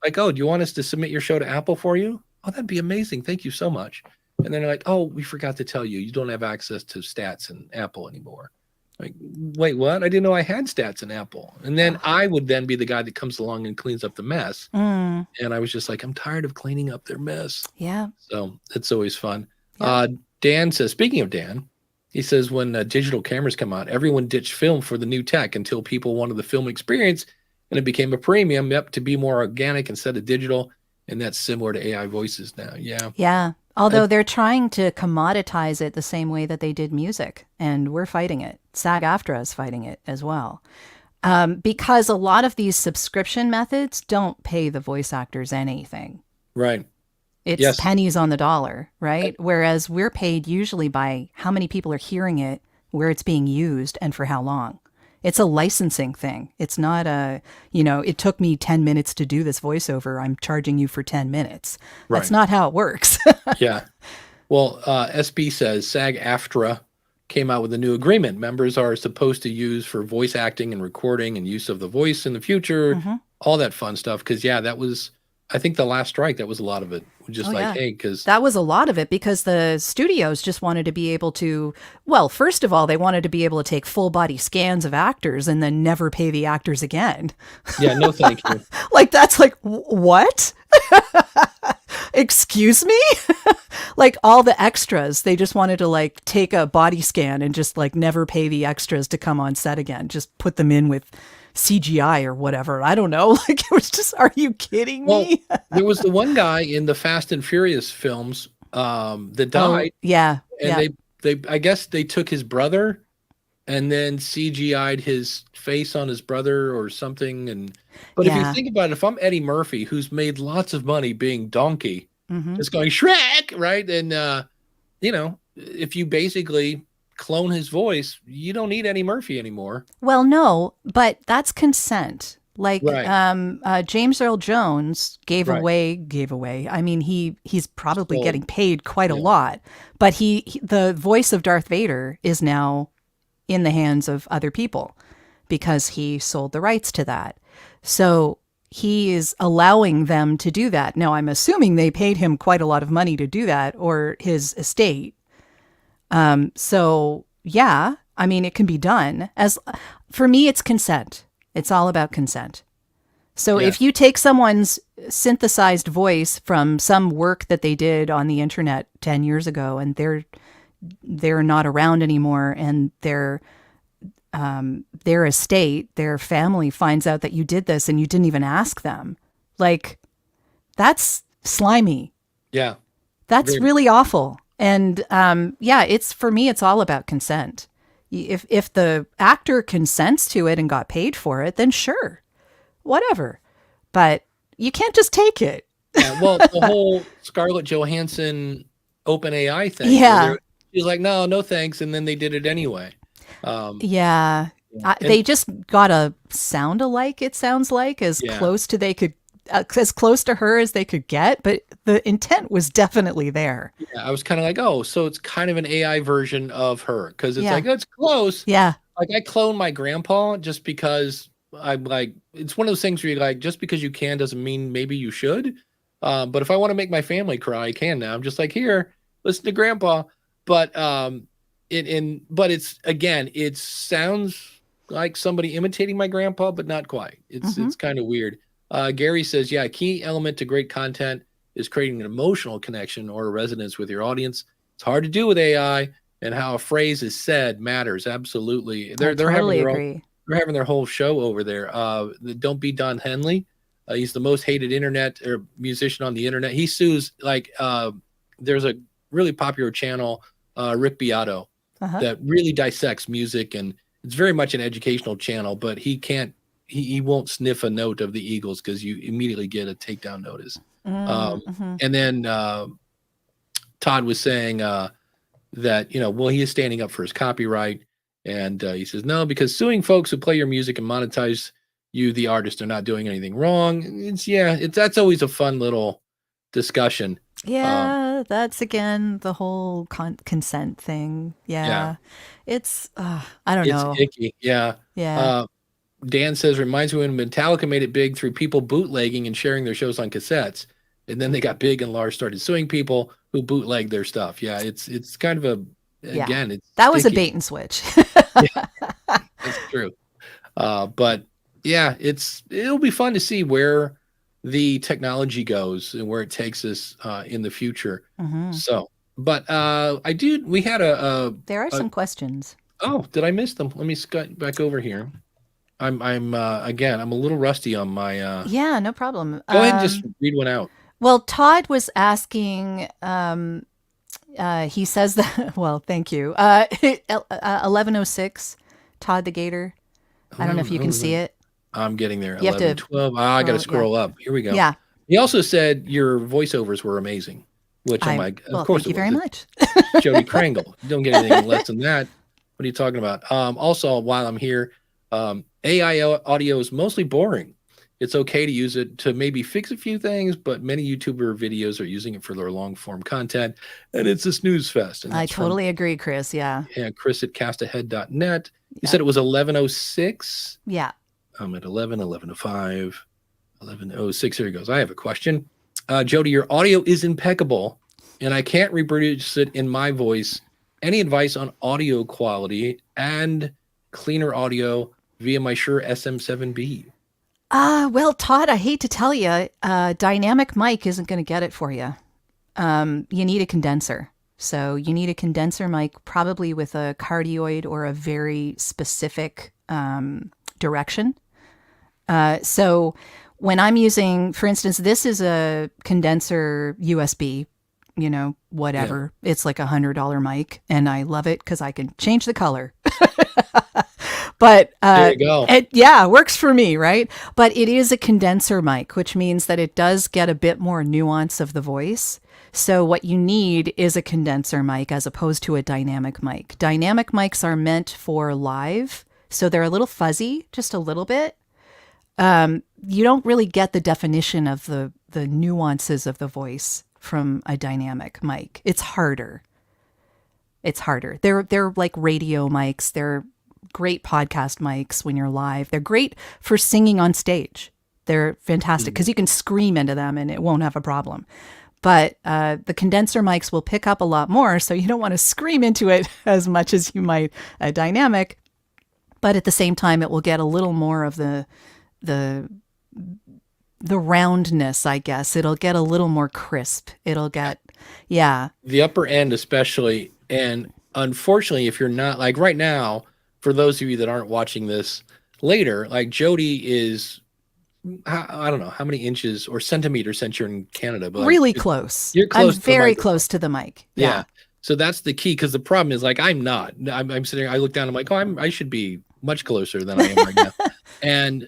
Like, oh, do you want us to submit your show to Apple for you? Oh, that'd be amazing. Thank you so much. And then they're like, oh, we forgot to tell you, you don't have access to stats in Apple anymore. Like, wait, what? I didn't know I had stats in Apple. And then I would then be the guy that comes along and cleans up the mess. And I was just like, I'm tired of cleaning up their mess. Yeah. So it's always fun. Yeah. Dan says, speaking of Dan, he says when digital cameras come out, everyone ditched film for the new tech until people wanted the film experience, and it became a premium to be more organic instead of digital. And that's similar to AI voices now. Yeah. Yeah. Although they're trying to commoditize it the same way that they did music, and we're fighting it. SAG-AFTRA is fighting it as well. Because a lot of these subscription methods don't pay the voice actors anything. Right. It's pennies on the dollar, right? Whereas we're paid usually by how many people are hearing it, where it's being used, and for how long. It's a licensing thing. It's not it took me 10 minutes to do this voiceover, I'm charging you for 10 minutes. Right. That's not how it works. Yeah. Well, SB says SAG-AFTRA came out with a new agreement. Members are supposed to use for voice acting and recording and use of the voice in the future, all that fun stuff. Because, that was, I think the last strike, that was a lot of it. Just hey, because that was a lot of it, because the studios just wanted to be able to, well, first of all, they wanted to be able to take full body scans of actors and then never pay the actors again. Yeah, no, thank you. Like, that's like, what? Excuse me? Like, all the extras, they just wanted to like take a body scan and just like never pay the extras to come on set again. Just put them in with CGI or whatever. I don't know. Like, it was just, are you kidding me? Well, there was the one guy in the Fast and Furious films that died. Yeah. And they I guess they took his brother and then CGI'd his face on his brother or something. But if you think about it, if I'm Eddie Murphy, who's made lots of money being Donkey, it's going Shrek, right? And if you basically clone his voice, you don't need Eddie Murphy anymore. Well, no, but that's consent. Like, James Earl Jones gave away. I mean, he's probably getting paid quite a lot, but the voice of Darth Vader is now in the hands of other people because he sold the rights to that. So he is allowing them to do that. Now, I'm assuming they paid him quite a lot of money to do that, or his estate. So yeah, I mean, it can be done. As for me, it's consent. It's all about consent. So Yeah. if you take someone's synthesized voice from some work that they did on the internet 10 years ago, and they're not around anymore, and their estate, their family finds out that you did this and you didn't even ask them, like, that's slimy. Yeah. That's Very- really awful. And yeah, it's, for me, it's all about consent. If the actor consents to it and got paid for it, then sure, whatever. But you can't just take it. Yeah, well, the whole Scarlett Johansson OpenAI thing. Yeah. She's like, no thanks, and then they did it anyway. Yeah. They just got a sound alike, it sounds like, as Yeah. close to as close to her as they could get, but the intent was definitely there. Yeah, I was kind of like, oh, so it's kind of an AI version of her, because it's Yeah. like, it's close. Yeah. Like, I cloned my grandpa just because I'm like, it's one of those things where you're like, just because you can doesn't mean maybe you should. But if I want to make my family cry, I can now. I'm just like, here, listen to grandpa. But but it's, again, it sounds like somebody imitating my grandpa, but not quite. It's kind of weird. Gary says, yeah, a key element to great content is creating an emotional connection or a resonance with your audience. It's hard to do with AI, and how a phrase is said matters. Absolutely. They're totally having agree. they're having their whole show over there. Don't Be Don Henley. He's the most hated internet or musician on the internet. He sues, like, there's a really popular channel, Rick Beato, that really dissects music, and it's very much an educational channel, but he won't sniff a note of the Eagles because you immediately get a takedown notice. And then Todd was saying that, well, he is standing up for his copyright. And he says, no, because suing folks who play your music and monetize you, the artist, are not doing anything wrong. That's always a fun little discussion. Yeah, that's, again, the whole consent thing. Yeah. It's, I don't know. It's icky. Yeah. Yeah. Dan says, reminds me when Metallica made it big through people bootlegging and sharing their shows on cassettes. And then they got big and Lars started suing people who bootleg their stuff. Yeah, it's kind of that was a bait and switch. Yeah, that's true. But yeah, it'll be fun to see where the technology goes and where it takes us in the future. So, but we had there are some questions. Oh, did I miss them? Let me scut back over here. I'm again, I'm a little rusty on my Yeah, no problem. Go ahead and just read one out. Well, Todd was asking, he says that, well, thank you. 1106, Todd the Gator. I don't know if you can see it. I'm getting there. You have to 12. I got to scroll up. Here we go. Yeah. He also said your voiceovers were amazing, which I'm like, of course. Thank you very much. Jody Krangle. You don't get anything less than that. What are you talking about? Also, while I'm here, AI audio is mostly boring. It's okay to use it to maybe fix a few things, but many YouTuber videos are using it for their long form content, and it's a snooze fest. And I totally agree, Chris. Yeah. Yeah, Chris at castahead.net. You said it was 1106? Yeah. I'm at 1105, 1106. Here he goes. I have a question. Jody, your audio is impeccable, and I can't reproduce it in my voice. Any advice on audio quality and cleaner audio via my Shure SM7B? Well, Todd, I hate to tell you, dynamic mic isn't going to get it for you. You need a condenser. So you need a condenser mic, probably with a cardioid or a very specific direction. So when I'm using, for instance, this is a condenser USB, whatever. Yeah. It's like $100 mic, and I love it because I can change the color. But there you go. It works for me, right? But it is a condenser mic, which means that it does get a bit more nuance of the voice. So what you need is a condenser mic as opposed to a dynamic mic. Dynamic mics are meant for live, so they're a little fuzzy, just a little bit. You don't really get the definition of the nuances of the voice from a dynamic mic. It's harder. They're like radio mics. They're great podcast mics when you're live. They're great for singing on stage. They're fantastic because you can scream into them and it won't have a problem. But the condenser mics will pick up a lot more, so you don't want to scream into it as much as you might a dynamic. But at the same time, it will get a little more of the roundness, I guess. It'll get a little more crisp. It'll get, yeah. The upper end especially. And unfortunately, if you're not, like right now, for those of you that aren't watching this later, like Jody is, I don't know how many inches or centimeters since you're in Canada, but really close. You're close. I'm very close to the mic. Yeah. So that's the key, because the problem is, like, I'm not. I'm sitting. I look down. I'm like, oh, I should be much closer than I am right now. And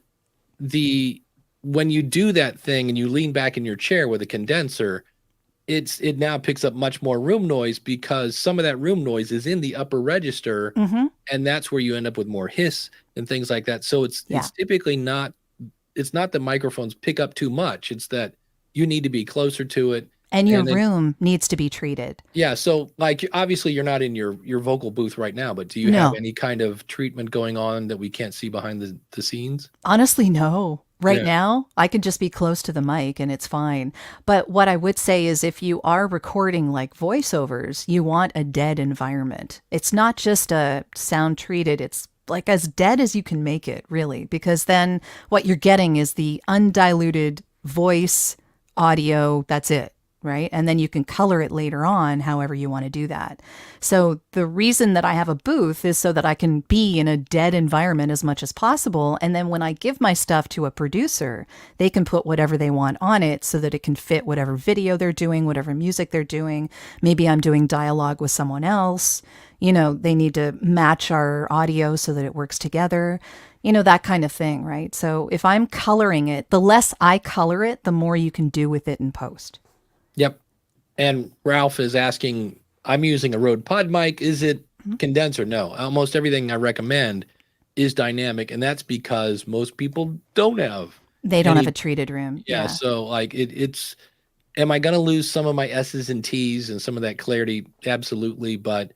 when you do that thing and you lean back in your chair with a condenser, it now picks up much more room noise, because some of that room noise is in the upper register, and that's where you end up with more hiss and things like that. So it's typically not. It's not that microphones pick up too much. It's that you need to be closer to it. And your room needs to be treated. Yeah. So, like, obviously you're not in your vocal booth right now, but do you have any kind of treatment going on that we can't see behind the scenes? Honestly, no. Right now, I can just be close to the mic and it's fine. But what I would say is, if you are recording like voiceovers, you want a dead environment. It's not just a sound treated. It's like as dead as you can make it, really, because then what you're getting is the undiluted voice audio. That's it. Right. And then you can color it later on, however you want to do that. So the reason that I have a booth is so that I can be in a dead environment as much as possible. And then when I give my stuff to a producer, they can put whatever they want on it so that it can fit whatever video they're doing, whatever music they're doing. Maybe I'm doing dialogue with someone else. You know, they need to match our audio so that it works together. You know, that kind of thing. Right. So if I'm coloring it, the less I color it, the more you can do with it in post. Yep. And Ralph is asking, I'm using a Rode Pod mic. Is it condenser? No. Almost everything I recommend is dynamic. And that's because most people don't have. They don't have a treated room. Yeah. So, like, it's, am I going to lose some of my S's and T's and some of that clarity? Absolutely. But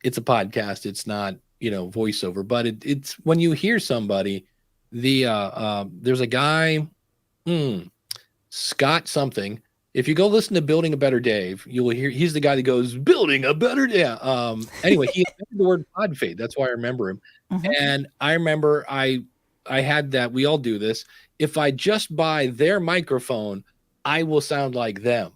it's a podcast. It's not, voiceover. But it's when you hear somebody, there's a guy, Scott something. If you go listen to Building a Better Dave, you will hear he's the guy that goes, Building a Better Day. Anyway, he invented the word pod fade. That's why I remember him. And I remember I had that. We all do this. If I just buy their microphone, I will sound like them.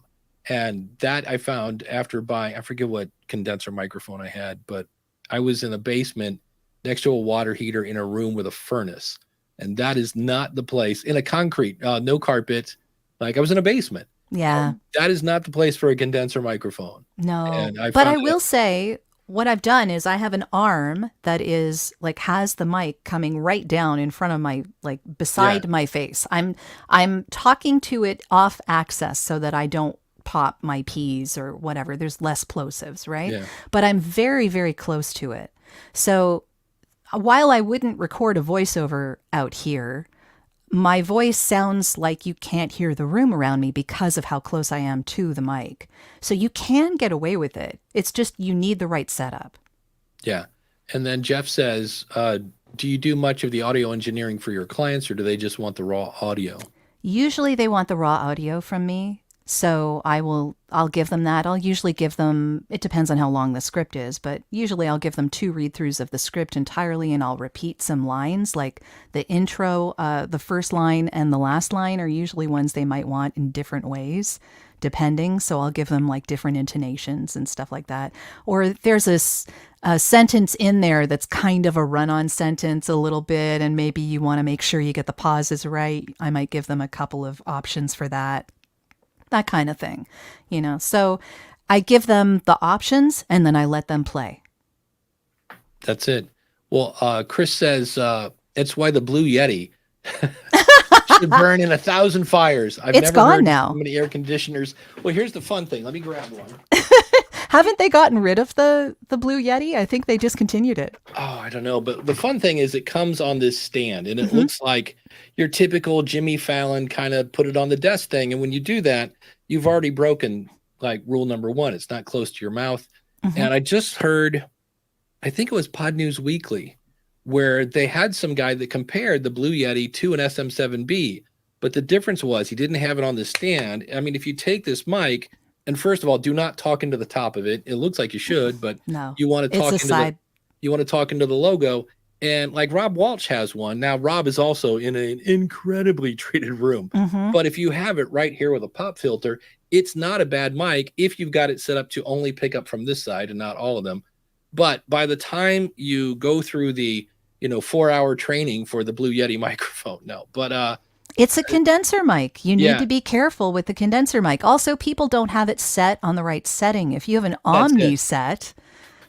And that I found after buying, I forget what condenser microphone I had, but I was in a basement next to a water heater in a room with a furnace. And that is not the place, in a concrete, no carpet. Like, I was in a basement. Yeah. That is not the place for a condenser microphone. No. But I will say, what I've done is I have an arm that is like has the mic coming right down in front of my, like beside my face. I'm talking to it off access so that I don't pop my P's or whatever. There's less plosives, right? Yeah. But I'm very, very close to it. So while I wouldn't record a voiceover out here, my voice sounds like you can't hear the room around me because of how close I am to the mic. So you can get away with it. It's just you need the right setup. Yeah. And then Jeff says, do you do much of the audio engineering for your clients, or do they just want the raw audio? Usually they want the raw audio from me. So I'll give them that. I'll usually give them, it depends on how long the script is, but usually I'll give them 2 read-throughs of the script entirely, and I'll repeat some lines, like the intro, the first line and the last line are usually ones they might want in different ways, depending. So I'll give them like different intonations and stuff like that. Or there's a sentence in there that's kind of a run-on sentence a little bit, and maybe you want to make sure you get the pauses right. I might give them a couple of options for that. That kind of thing, So I give them the options and then I let them play. That's it. Well, Chris says it's why the Blue Yeti should burn in 1,000 fires. It's never gone heard now. So many air conditioners. Well, here's the fun thing. Let me grab one. Haven't they gotten rid of the Blue Yeti? I think they discontinued it. Oh, I don't know. But the fun thing is it comes on this stand, and it looks like your typical Jimmy Fallon kind of put it on the desk thing. And when you do that, you've already broken like rule number 1. It's not close to your mouth. And I just heard, I think it was Pod News Weekly, where they had some guy that compared the Blue Yeti to an SM7B. But the difference was he didn't have it on the stand. I mean, if you take this mic, and first of all, do not talk into the top of it. It looks like you should, but No, you want to it's talk a into side. you want to talk into the logo. And like Rob Walsh has one. Now, Rob is also in an incredibly treated room. Mhm. But if you have it right here with a pop filter, it's not a bad mic if you've got it set up to only pick up from this side and not all of them. But by the time you go through the 4-hour training for the Blue Yeti microphone, no. But It's a condenser mic. You need Yeah. to be careful with the condenser mic. Also, people don't have it set on the right setting. If you have an That's Omni it. set,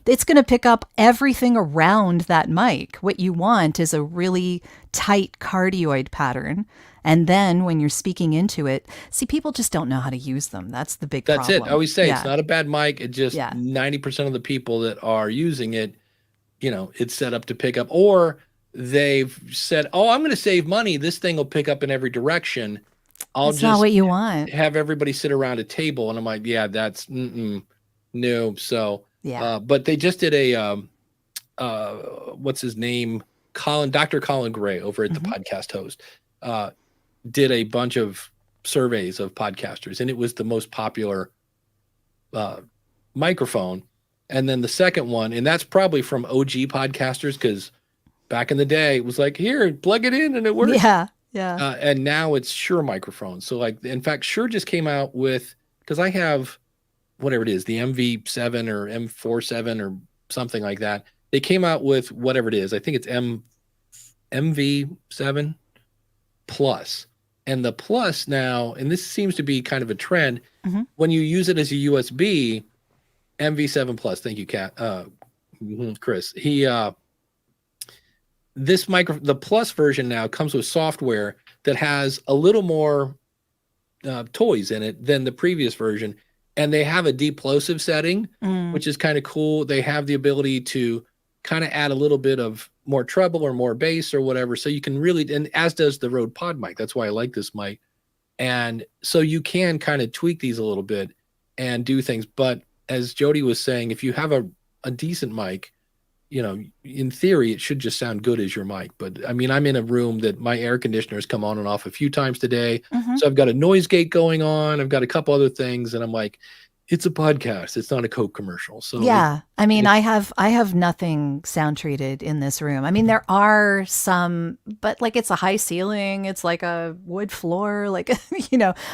it's going to pick up everything around that mic. What you want is a really tight cardioid pattern. And then when you're speaking into it, see, people just don't know how to use them. That's the big that's problem. it. I always say Yeah. it's not a bad mic. It just Yeah. 90% of the people that are using it, it's set up to pick up, or they've said, "Oh, I'm going to save money. This thing will pick up in every direction. I'll That's not just what you want. have everybody sit around a table." And I'm like, "Yeah, that's no." So, Yeah. but they just did a what's his name? Dr. Colin Gray over at the podcast host, did a bunch of surveys of podcasters, and it was the most popular microphone. And then the second one, and that's probably from OG podcasters, because back in the day it was like, here, plug it in and it works. Yeah. Yeah. And now it's Shure microphones. So like, in fact, Shure just came out with, because I have whatever it is, the MV7 or M47 or something like that. They came out with whatever it is. I think it's MV7 Plus. And the Plus now, and this seems to be kind of a trend, when you use it as a USB, MV7 Plus, thank you, Chris. The Plus version now comes with software that has a little more toys in it than the previous version. And they have a deplosive setting, which is kind of cool. They have the ability to kind of add a little bit of more treble or more bass or whatever. So you can really, and as does the Rode Pod mic. That's why I like this mic. And so you can kind of tweak these a little bit and do things. But as Jody was saying, if you have a decent mic, in theory, it should just sound good as your mic. But I mean, I'm in a room that my air conditioners come on and off a few times today. So I've got a noise gate going on. I've got a couple other things. And I'm like, it's a podcast. It's not a Coke commercial. So yeah. I mean, I have nothing sound treated in this room. I mean, there are some, but like it's a high ceiling. It's like a wood floor. Like,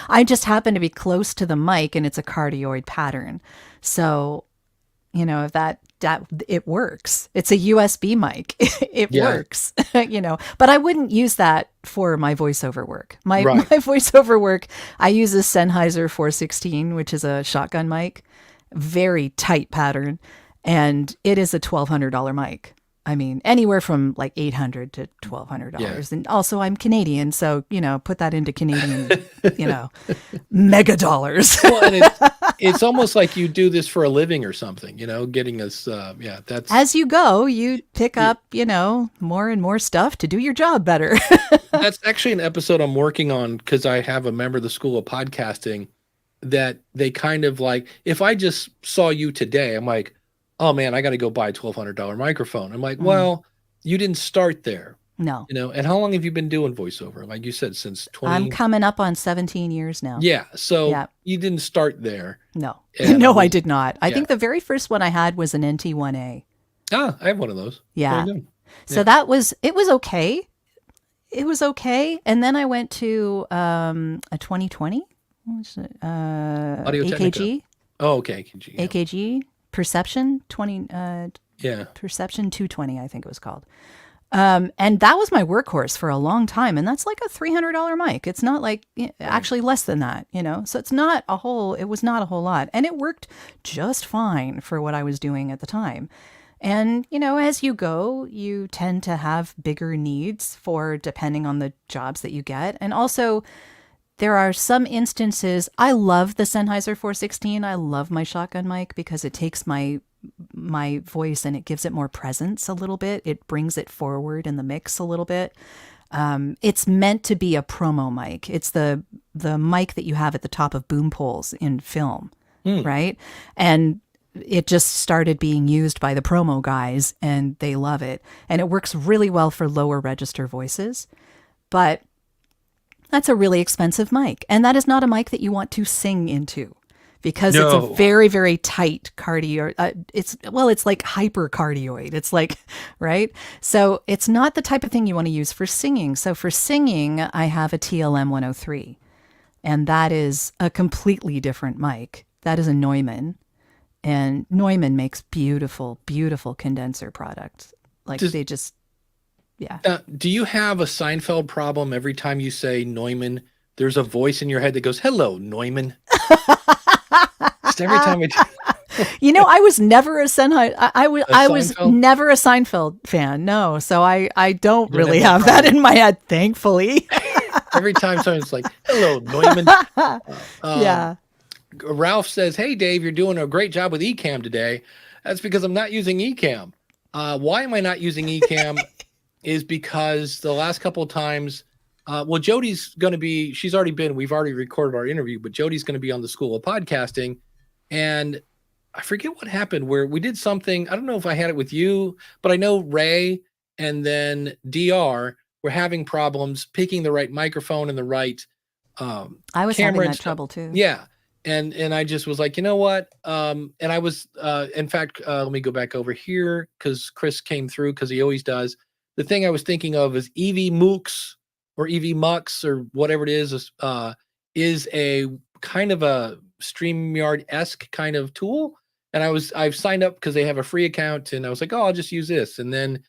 I just happen to be close to the mic and it's a cardioid pattern. So, if that it works. It's a USB mic. It works, but I wouldn't use that for my voiceover work. My voiceover work, I use a Sennheiser 416, which is a shotgun mic, very tight pattern. And it is a $1,200 mic. I mean, anywhere from like $800 to $1,200. Yeah. And also I'm Canadian. So, put that into Canadian, mega dollars. Well, and it's almost like you do this for a living or something, getting us, that's. As you go, you pick up, more and more stuff to do your job better. That's actually an episode I'm working on, because I have a member of the School of Podcasting that they kind of like, if I just saw you today, I'm like, oh man, I got to go buy a $1,200 microphone. I'm like, well, you didn't start there. No. And how long have you been doing voiceover? Like you said, since 20. I'm coming up on 17 years now. Yeah. So you didn't start there. No. And No, I did not. I think the very first one I had was an NT1A. Ah, I have one of those. Yeah. Very good. So it was okay. It was okay. And then I went to a 2020. What was it? Audio Technica. AKG. Oh, okay. AKG. Yeah. AKG. Perception 20. Perception 220, I think it was called. And that was my workhorse for a long time. And that's like a $300 mic. It's not like, actually less than that, so it was not a whole lot. And it worked just fine for what I was doing at the time. And, as you go, you tend to have bigger needs depending on the jobs that you get. And also there are some instances, I love the Sennheiser 416. I love my shotgun mic because it takes my voice and it gives it more presence a little bit. It brings it forward in the mix a little bit. It's meant to be a promo mic. It's the mic that you have at the top of boom poles in film, right? And it just started being used by the promo guys and they love it. And it works really well for lower register voices. But That's a really expensive mic. And that is not a mic that you want to sing into because it's No. a very, very tight cardio. It's like hypercardioid. It's like, right? So it's not the type of thing you want to use for singing. So for singing, I have a TLM 103, and that is a completely different mic. That is a Neumann, and Neumann makes beautiful, beautiful condenser products. Like they just, yeah. Do you have a Seinfeld problem every time you say Neumann? There's a voice in your head that goes, "Hello, Neumann." Just every time You know, I was never a I was Seinfeld? never a Seinfeld fan. No, so I don't You don't really have have that that in my head, thankfully. every time someone's like, "Hello, Neumann." Yeah. Ralph says, "Hey, Dave, you're doing a great job with Ecamm today." That's because I'm not using Ecamm. Why am I not using Ecamm? Is because the last couple of times, well, Jody's going to be, we've already recorded our interview, but Jody's going to be on the School of Podcasting. And I forget what happened where we did something. I don't know if I had it with you, but I know Ray and then DR were having problems picking the right microphone and the right I was camera having and that stuff. trouble too. Yeah. And I just was like, you know what? And I was, in fact, let me go back over here because Chris came through because he always does. The thing I was thinking of is EV Mooks or EV Mux or whatever it is a kind of a StreamYard-esque kind of tool. And I've signed up because they have a free account and I was like, oh, I'll just use this. And then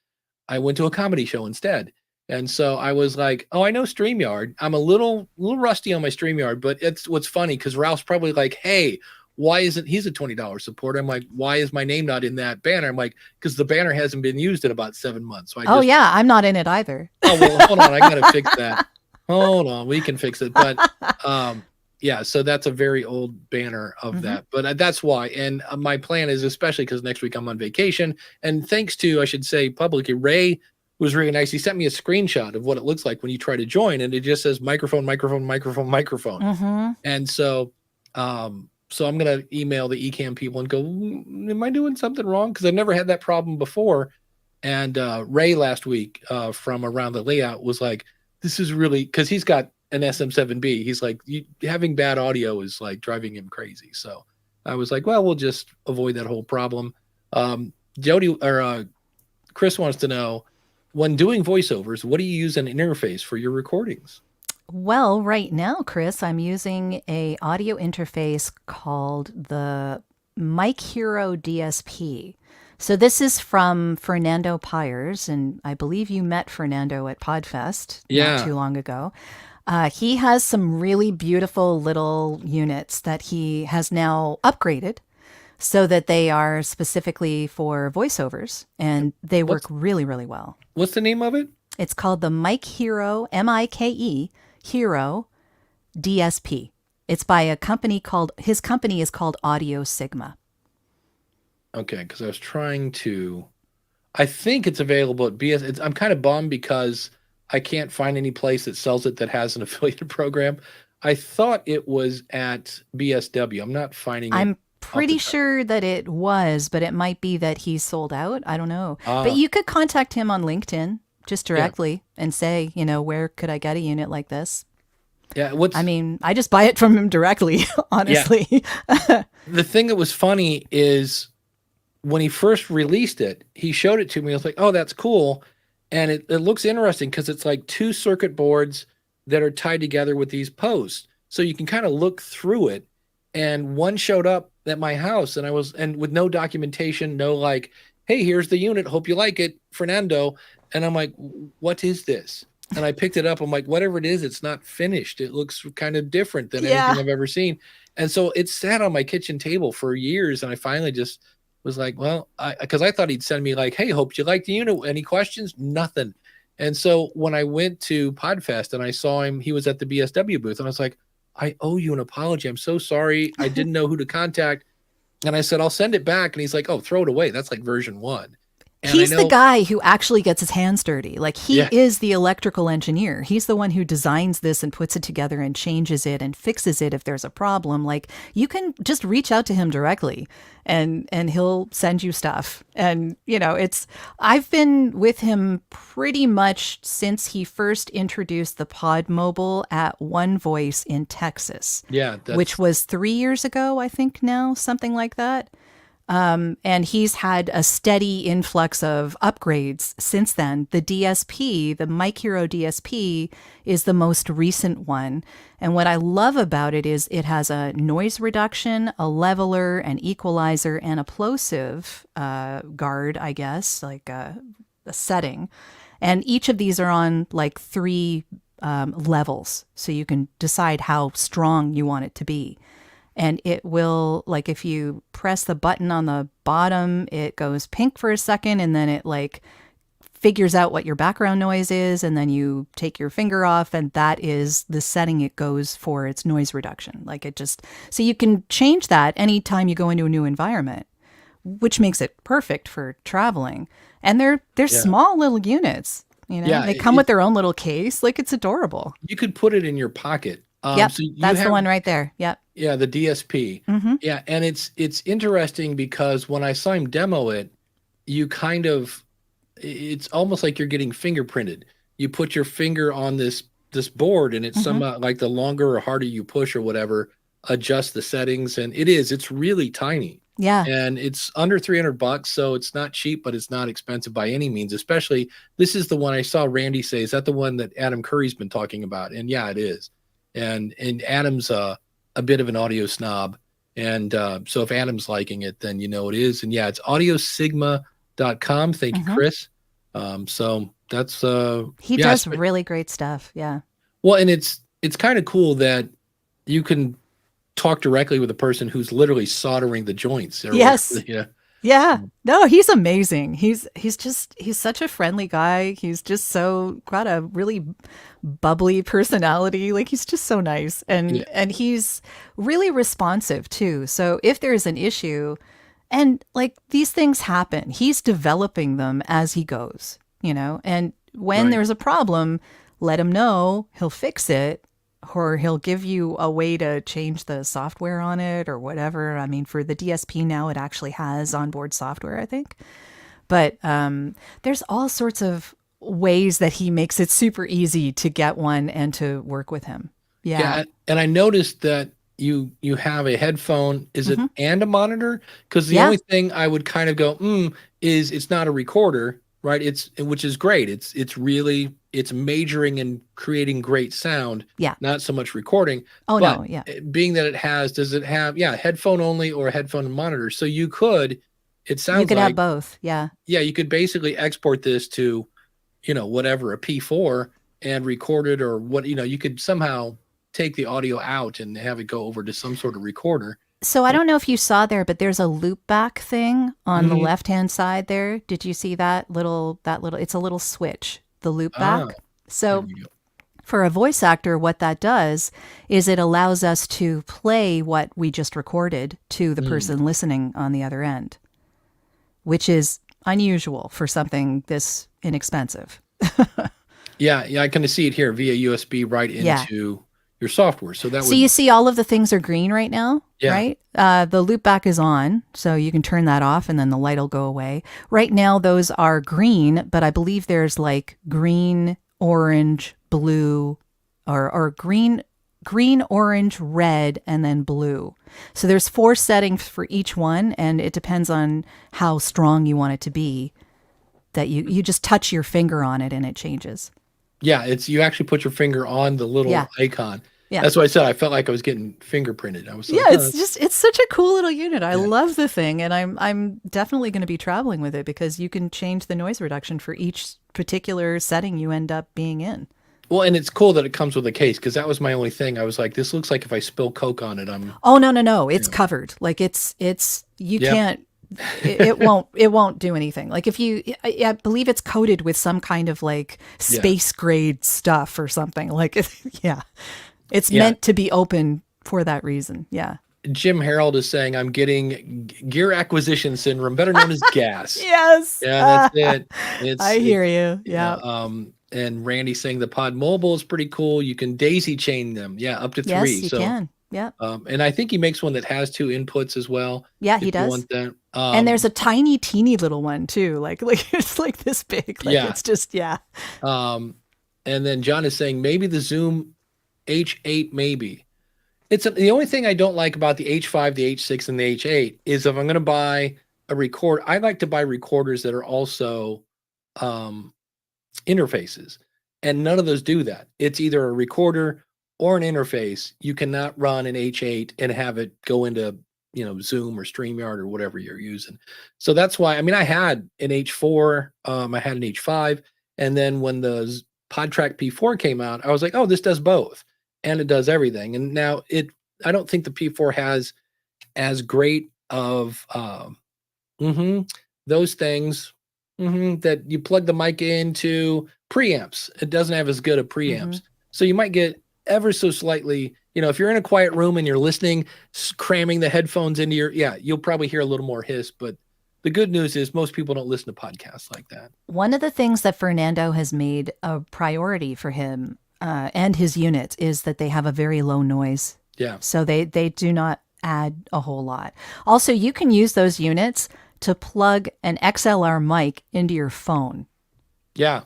I went to a comedy show instead. And so I was like, oh, I know StreamYard. I'm a little rusty on my StreamYard, but it's what's funny because Ralph's probably like, hey, why isn't he's a $20 supporter? I'm like, why is my name not in that banner? I'm like, because the banner hasn't been used in about 7 months. So yeah, I'm not in it either. Oh, well, hold on. I got to fix that. Hold on. We can fix it. But yeah, so that's a very old banner of that. But that's why. And my plan is, especially because next week I'm on vacation. And thanks to, I should say publicly, Ray was really nice. He sent me a screenshot of what it looks like when you try to join. And it just says microphone, microphone, microphone, microphone. And so, so I'm going to email the Ecamm people and go, am I doing something wrong? Because I've never had that problem before. And Ray last week from Around the Layout was like, this is really, because he's got an SM7B. He's like, having bad audio is like driving him crazy. So I was like, well, we'll just avoid that whole problem. Jody or Chris wants to know, when doing voiceovers, what do you use an interface for your recordings? Well, right now, Chris, I'm using a audio interface called the Mic Hero DSP. So this is from Fernando Pyers, and I believe you met Fernando at Podfest not too long ago. He has some really beautiful little units that he has now upgraded so that they are specifically for voiceovers, and they work really, really well. What's the name of it? It's called the Mic Hero, MIKE, Hero DSP. It's by a company his company is called Audio Sigma. Okay, because I was trying to, I think it's available at BS. I'm kind of bummed because I can't find any place that sells it that has an affiliated program. I thought it was at BSW. I'm not finding it. I'm pretty sure that it was, but it might be that he's sold out. I don't know. But you could contact him on LinkedIn just directly and say, where could I get a unit like this? Yeah. I mean, I just buy it from him directly, honestly. Yeah. The thing that was funny is when he first released it, he showed it to me. I was like, oh, that's cool. And it looks interesting because it's like 2 circuit boards that are tied together with these posts. So you can kind of look through it. And one showed up at my house and with no documentation, no like, hey, here's the unit. Hope you like it, Fernando. And I'm like, what is this? And I picked it up. I'm like, whatever it is, it's not finished. It looks kind of different than anything I've ever seen. And so it sat on my kitchen table for years. And I finally just was like, well, because I thought he'd send me like, hey, hope you like the unit. Any questions? Nothing. And so when I went to Podfest and I saw him, he was at the BSW booth. And I was like, I owe you an apology. I'm so sorry. I didn't know who to contact. And I said, I'll send it back. And he's like, oh, throw it away. That's like version 1. And He's the guy who actually gets his hands dirty. Like he Yeah. is the electrical engineer. He's the one who designs this and puts it together and changes it and fixes it if there's a problem. Like you can just reach out to him directly and he'll send you stuff. And I've been with him pretty much since he first introduced the Pod Mobile at One Voice in Texas. Yeah, which was 3 years ago, I think now, something like that. And he's had a steady influx of upgrades since then. The DSP, the Mic Hero DSP, is the most recent one. And what I love about it is it has a noise reduction, a leveler, an equalizer, and a plosive guard, I guess, like a setting. And each of these are on like 3 levels. So you can decide how strong you want it to be. And it will, like, if you press the button on the bottom, it goes pink for a second, and then it, like, figures out what your background noise is, and then you take your finger off, and that is the setting it goes for its noise reduction. Like, so you can change that anytime you go into a new environment, which makes it perfect for traveling. And they're small little units, they come with their own little case. Like, it's adorable. You could put it in your pocket. Yep, so that's the one right there. Yep. Yeah, the DSP. Mm-hmm. Yeah, and it's interesting because when I saw him demo it, it's almost like you're getting fingerprinted. You put your finger on this board, and it's somehow like the longer or harder you push or whatever, adjust the settings, and it's really tiny. Yeah. And it's under $300, so it's not cheap, but it's not expensive by any means. Especially, this is the one I saw Randy say, is that the one that Adam Curry's been talking about? And yeah, it is. And Adam's a bit of an audio snob. And so if Adam's liking it, then it is. And yeah, it's audiosigma.com. Thank you, Chris. So that's he does really great stuff. Yeah. Well, and it's kind of cool that you can talk directly with a person who's literally soldering the joints. Yes. Yeah. Yeah. No, he's amazing. He's such a friendly guy. He's just got a really bubbly personality. Like he's just so nice. And he's really responsive too. So if there's an issue, and like these things happen, he's developing them as he goes, and when there's a problem, let him know, he'll fix it. Or he'll give you a way to change the software on it or whatever. I mean, for the DSP now, it actually has onboard software, I think. But there's all sorts of ways that he makes it super easy to get one and to work with him. Yeah. And I noticed that you have a headphone, is it, and a monitor? Because the only thing I would kind of go, is it's not a recorder, right? Which is great. It's majoring and creating great sound. Yeah. Not so much recording. Oh, but no. Yeah. Being that does it have headphone only or headphone and monitor? So you could, it sounds like. You could have both. Yeah. Yeah. You could basically export this to, whatever, a P4 and record it, or what, you could somehow take the audio out and have it go over to some sort of recorder. So I don't know if you saw there, but there's a loop back thing on the left-hand side there. Did you see that little, it's a little switch, the loop back. So for a voice actor, what that does is it allows us to play what we just recorded to the person listening on the other end, which is unusual for something this inexpensive. Yeah. I kind of see it here via USB right into your software. So you see all of the things are green right now, right? The loop back is on, so you can turn that off and then the light will go away. Right now, those are green, but I believe there's like green, orange, blue, or green, orange, red, and then blue. So there's 4 settings for each one, and it depends on how strong you want it to be. That you just touch your finger on it and it changes. Yeah, you actually put your finger on the little icon. Yeah. That's why I said I felt like I was getting fingerprinted. I was like, it's such a cool little unit. I love the thing, and I'm definitely going to be traveling with it because you can change the noise reduction for each particular setting you end up being in. Well, and it's cool that it comes with a case, because that was my only thing. I was like, this looks like if I spill Coke on it, I'm. Oh no! It's covered. Like you can't. it won't do anything. Like if I believe it's coated with some kind of like space grade stuff or something. Like it's meant to be open for that reason. Yeah. Jim Harold is saying I'm getting gear acquisition syndrome, better known as gas. Yes. Yeah, that's it. I hear you. Yeah. Yeah. And Randy saying the Pod Mobile is pretty cool. You can daisy chain them. Yeah, up to 3. Yes, you So, can. Yeah. and I think he makes one that has 2 inputs as well. Yeah, If he you does. want that. And there's a tiny, teeny little one too. Like it's like this big. Like Yeah. it's just And then John is saying maybe the Zoom H8, maybe. The only thing I don't like about the H5, the H6, and the H8 is if I'm going to buy a record, I like to buy recorders that are also interfaces, and none of those do that. It's either a recorder or an interface. You cannot run an H8 and have it go into Zoom or StreamYard or whatever you're using. So that's why, I mean, I had an H4, I had an H5, and then when the PodTrack P4 came out, I was like, oh, this does both, and it does everything. And now I don't think the P4 has as great of those things that you plug the mic into preamps. It doesn't have as good a preamps. So you might get ever so slightly, if you're in a quiet room and you're listening, cramming the headphones into you'll probably hear a little more hiss. But the good news is most people don't listen to podcasts like that. One of the things that Fernando has made a priority for him and his units is that they have a very low noise. Yeah. So they do not add a whole lot. Also, you can use those units to plug an XLR mic into your phone. Yeah.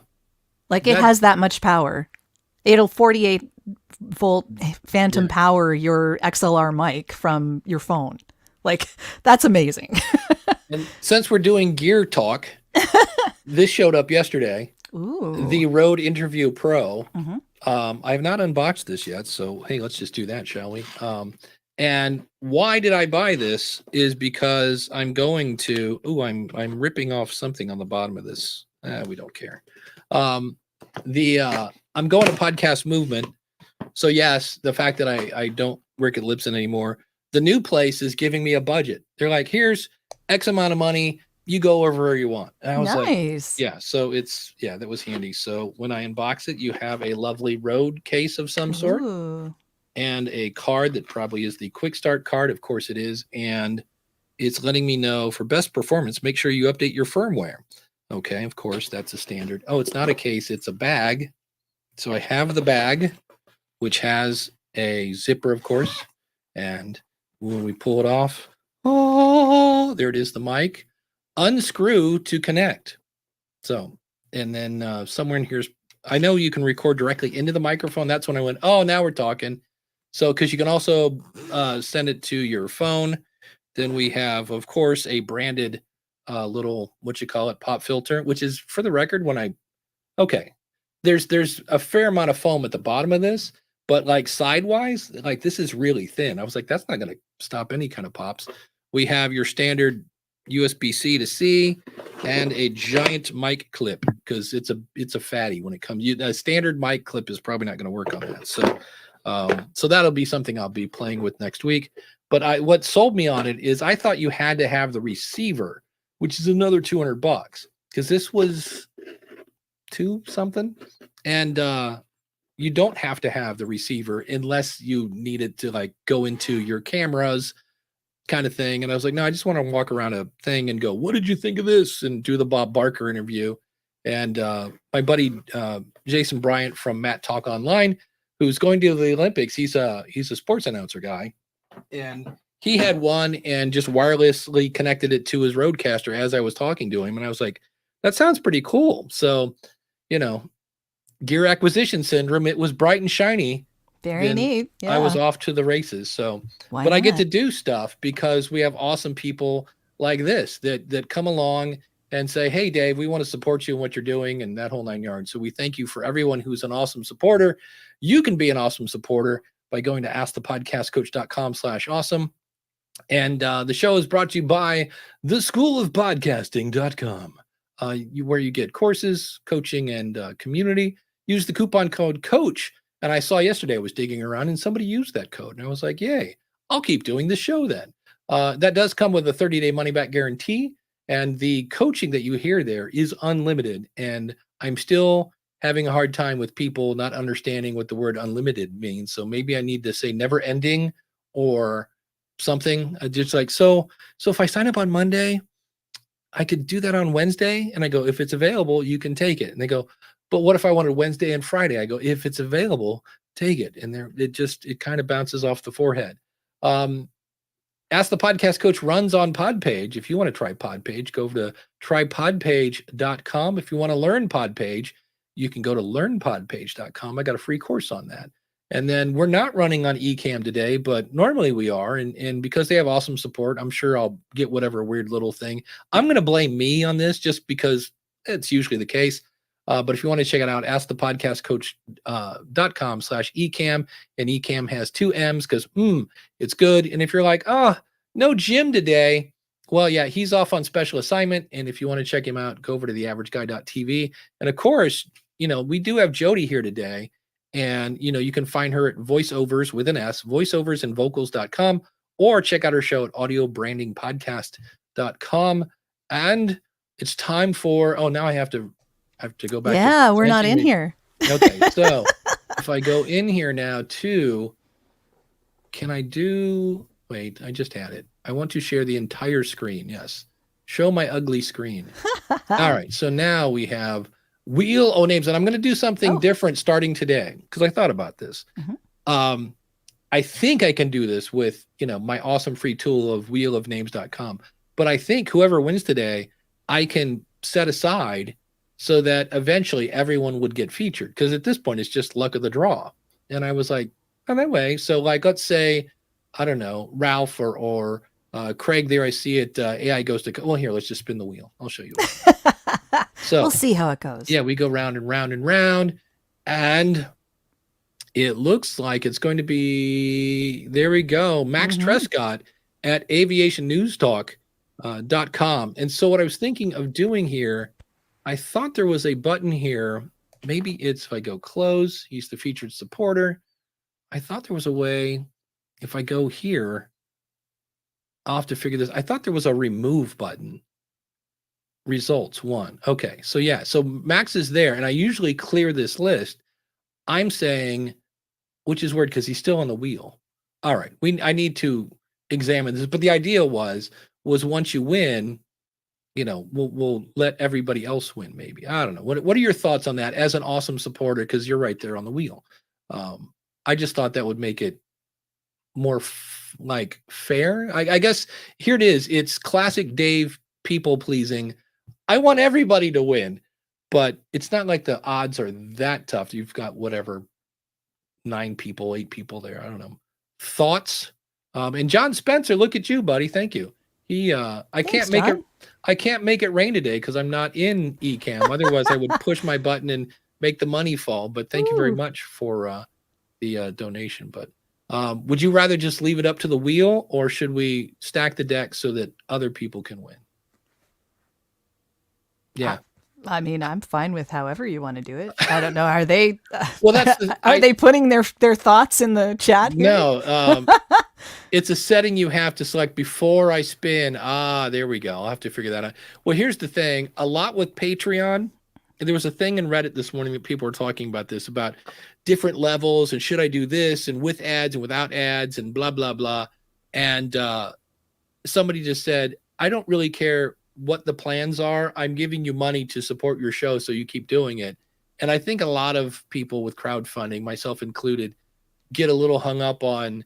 Like it has that much power. It'll 48 volt phantom power your XLR mic from your phone. Like that's amazing. And since we're doing gear talk, this showed up yesterday. Ooh. The Rode Interview Pro. I have not unboxed this yet, so hey, let's just do that, shall we? And why did I buy this is because I'm going to. I'm ripping off something on the bottom of this. We don't care. I'm going to Podcast Movement. So yes, the fact that I don't work at Libsyn anymore, the new place is giving me a budget. They're like, here's X amount of money. You go wherever you want. And I was nice. like, yeah. So that was handy. So when I unbox it, you have a lovely Rode case of some sort. Ooh. And a card that probably is the quick start card. Of course it is. And it's letting me know for best performance, make sure you update your firmware. Okay. Of course, that's a standard. Oh, it's not a case. It's a bag. So I have the bag, which has a zipper, of course. And when we pull it off, there it is, the mic. Unscrew to connect. So, and then somewhere in here's, I know you can record directly into the microphone. That's when I went, oh, now we're talking. So, because you can also send it to your phone. Then we have, of course, a branded little, pop filter, which is, for the record, there's a fair amount of foam at the bottom of this, but like sidewise, like this is really thin. I was like, that's not going to stop any kind of pops. We have your standard USB-C to C and a giant mic clip because it's a fatty when it comes. A standard mic clip is probably not going to work on that. So that'll be something I'll be playing with next week. But what sold me on it is I thought you had to have the receiver, which is another $200 because this was $2 something, and you don't have to have the receiver unless you need it to like go into your cameras kind of thing. And I was like, no, I just want to walk around a thing and go, what did you think of this? And do the Bob Barker interview. And my buddy Jason Bryant from Matt Talk Online, who's going to the Olympics, he's a sports announcer guy, and he had one and just wirelessly connected it to his Rodecaster as I was talking to him. And I was like, that sounds pretty cool. So, gear acquisition syndrome, it was bright and shiny. Very neat. Yeah. I was off to the races. So, Why I get not? to do stuff because we have awesome people like this that come along and say, hey, Dave, we want to support you in what you're doing and that whole 9 yards. So we thank you for everyone who's an awesome supporter. You can be an awesome supporter by going to askthepodcastcoach.com/awesome. And the show is brought to you by theschoolofpodcasting.com, where you get courses, coaching, and community. Use the coupon code COACH. And I saw yesterday I was digging around and somebody used that code. And I was like, yay, I'll keep doing the show then. That does come with a 30-day money-back guarantee. And the coaching that you hear there is unlimited. And I'm still having a hard time with people not understanding what the word unlimited means. So maybe I need to say never ending or something. Just like, so if I sign up on Monday, I could do that on Wednesday. And I go, if it's available, you can take it. And they go, but what if I wanted Wednesday and Friday? I go, if it's available, take it. And it kind of bounces off the forehead. Ask the Podcast Coach runs on Podpage. If you want to try Podpage, go to trypodpage.com. If you want to learn Podpage, you can go to learnpodpage.com. I got a free course on that. And then we're not running on Ecamm today, but normally we are. And because they have awesome support, I'm sure I'll get whatever weird little thing. I'm going to blame me on this just because it's usually the case. But if you want to check it out, askthepodcastcoach.com/Ecamm. And Ecamm has 2 M's because it's good. And if you're like, no Jim today, well, yeah, he's off on special assignment. And if you want to check him out, go over to theaverageguy.tv. And of course, we do have Jody here today. And, you can find her at voiceovers with an S, voiceoversandvocals.com, or check out her show at audiobrandingpodcast.com. And it's time for, now I have to go back. Yeah, we're not in here. Okay, so if I go in here now wait, I just had it. I want to share the entire screen. Yes. Show my ugly screen. All right. So now we have Wheel O Names, and I'm going to do something different starting today because I thought about this. Mm-hmm. I think I can do this with, my awesome free tool of wheelofnames.com. But I think whoever wins today, I can set aside so that eventually everyone would get featured. Because at this point, it's just luck of the draw. And I was like, that way. So let's say, I don't know, Ralph or Craig there, I see it. AI goes to, here, let's just spin the wheel. I'll show you. So we'll see how it goes. Yeah, we go round and round and round. And it looks like it's going to be, there we go, Max Trescott at aviationnewstalk.com. And so what I was thinking of doing here, I thought there was a button here. Maybe it's if I go close, he's the featured supporter. I thought there was a way, if I go here, I'll have to figure this. I thought there was a remove button. Results 1. Okay. So yeah. So Max is there and I usually clear this list. I'm saying, which is weird because he's still on the wheel. All right. I need to examine this, but the idea was once you win, we'll let everybody else win. Maybe. I don't know. What are your thoughts on that as an awesome supporter? Cause you're right there on the wheel. I just thought that would make it more fair. I guess here it is. It's classic Dave people pleasing. I want everybody to win, but it's not like the odds are that tough. You've got whatever 8 people there. I don't know. Thoughts? And John Spencer, look at you, buddy. Thank you. I can't make it rain today because I'm not in Ecamm. Otherwise, I would push my button and make the money fall. But thank you very much for the donation. But would you rather just leave it up to the wheel, or should we stack the deck so that other people can win? Yeah. I mean, I'm fine with however you want to do it. I don't know. Are they? Well, are they putting their thoughts in the chat here? No. It's a setting you have to select before I spin. There we go. I'll have to figure that out. Well, here's the thing. A lot with Patreon. There was a thing in Reddit this morning that people were talking about this, about different levels and should I do this and with ads and without ads and blah, blah, blah. And somebody just said, I don't really care what the plans are. I'm giving you money to support your show, so you keep doing it. And I think a lot of people with crowdfunding, myself included, get a little hung up on,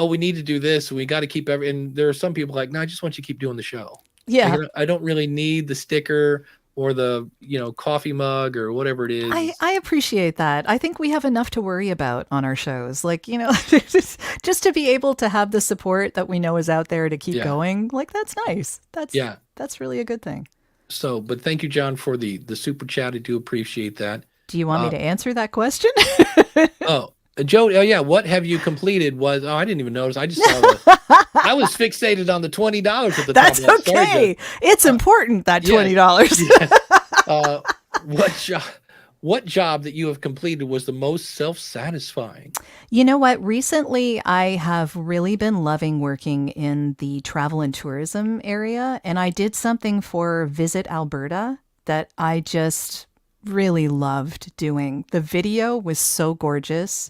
we need to do this and we got to keep and there are some people like, no, I just want you to keep doing the show. Yeah. I don't really need the sticker or the, coffee mug or whatever it is. I appreciate that. I think we have enough to worry about on our shows. Just to be able to have the support that we know is out there to keep going. That's nice. That's really a good thing. So, but thank you, John, for the super chat. I do appreciate that. Do you want me to answer that question? Joe, what have you completed I didn't even notice. I just saw I was fixated on the $20 at the That's top. That's okay. It's important, that $20. Yes. What job that you have completed was the most self-satisfying? You know what? Recently, I have really been loving working in the travel and tourism area. And I did something for Visit Alberta that I just really loved doing. The video was so gorgeous.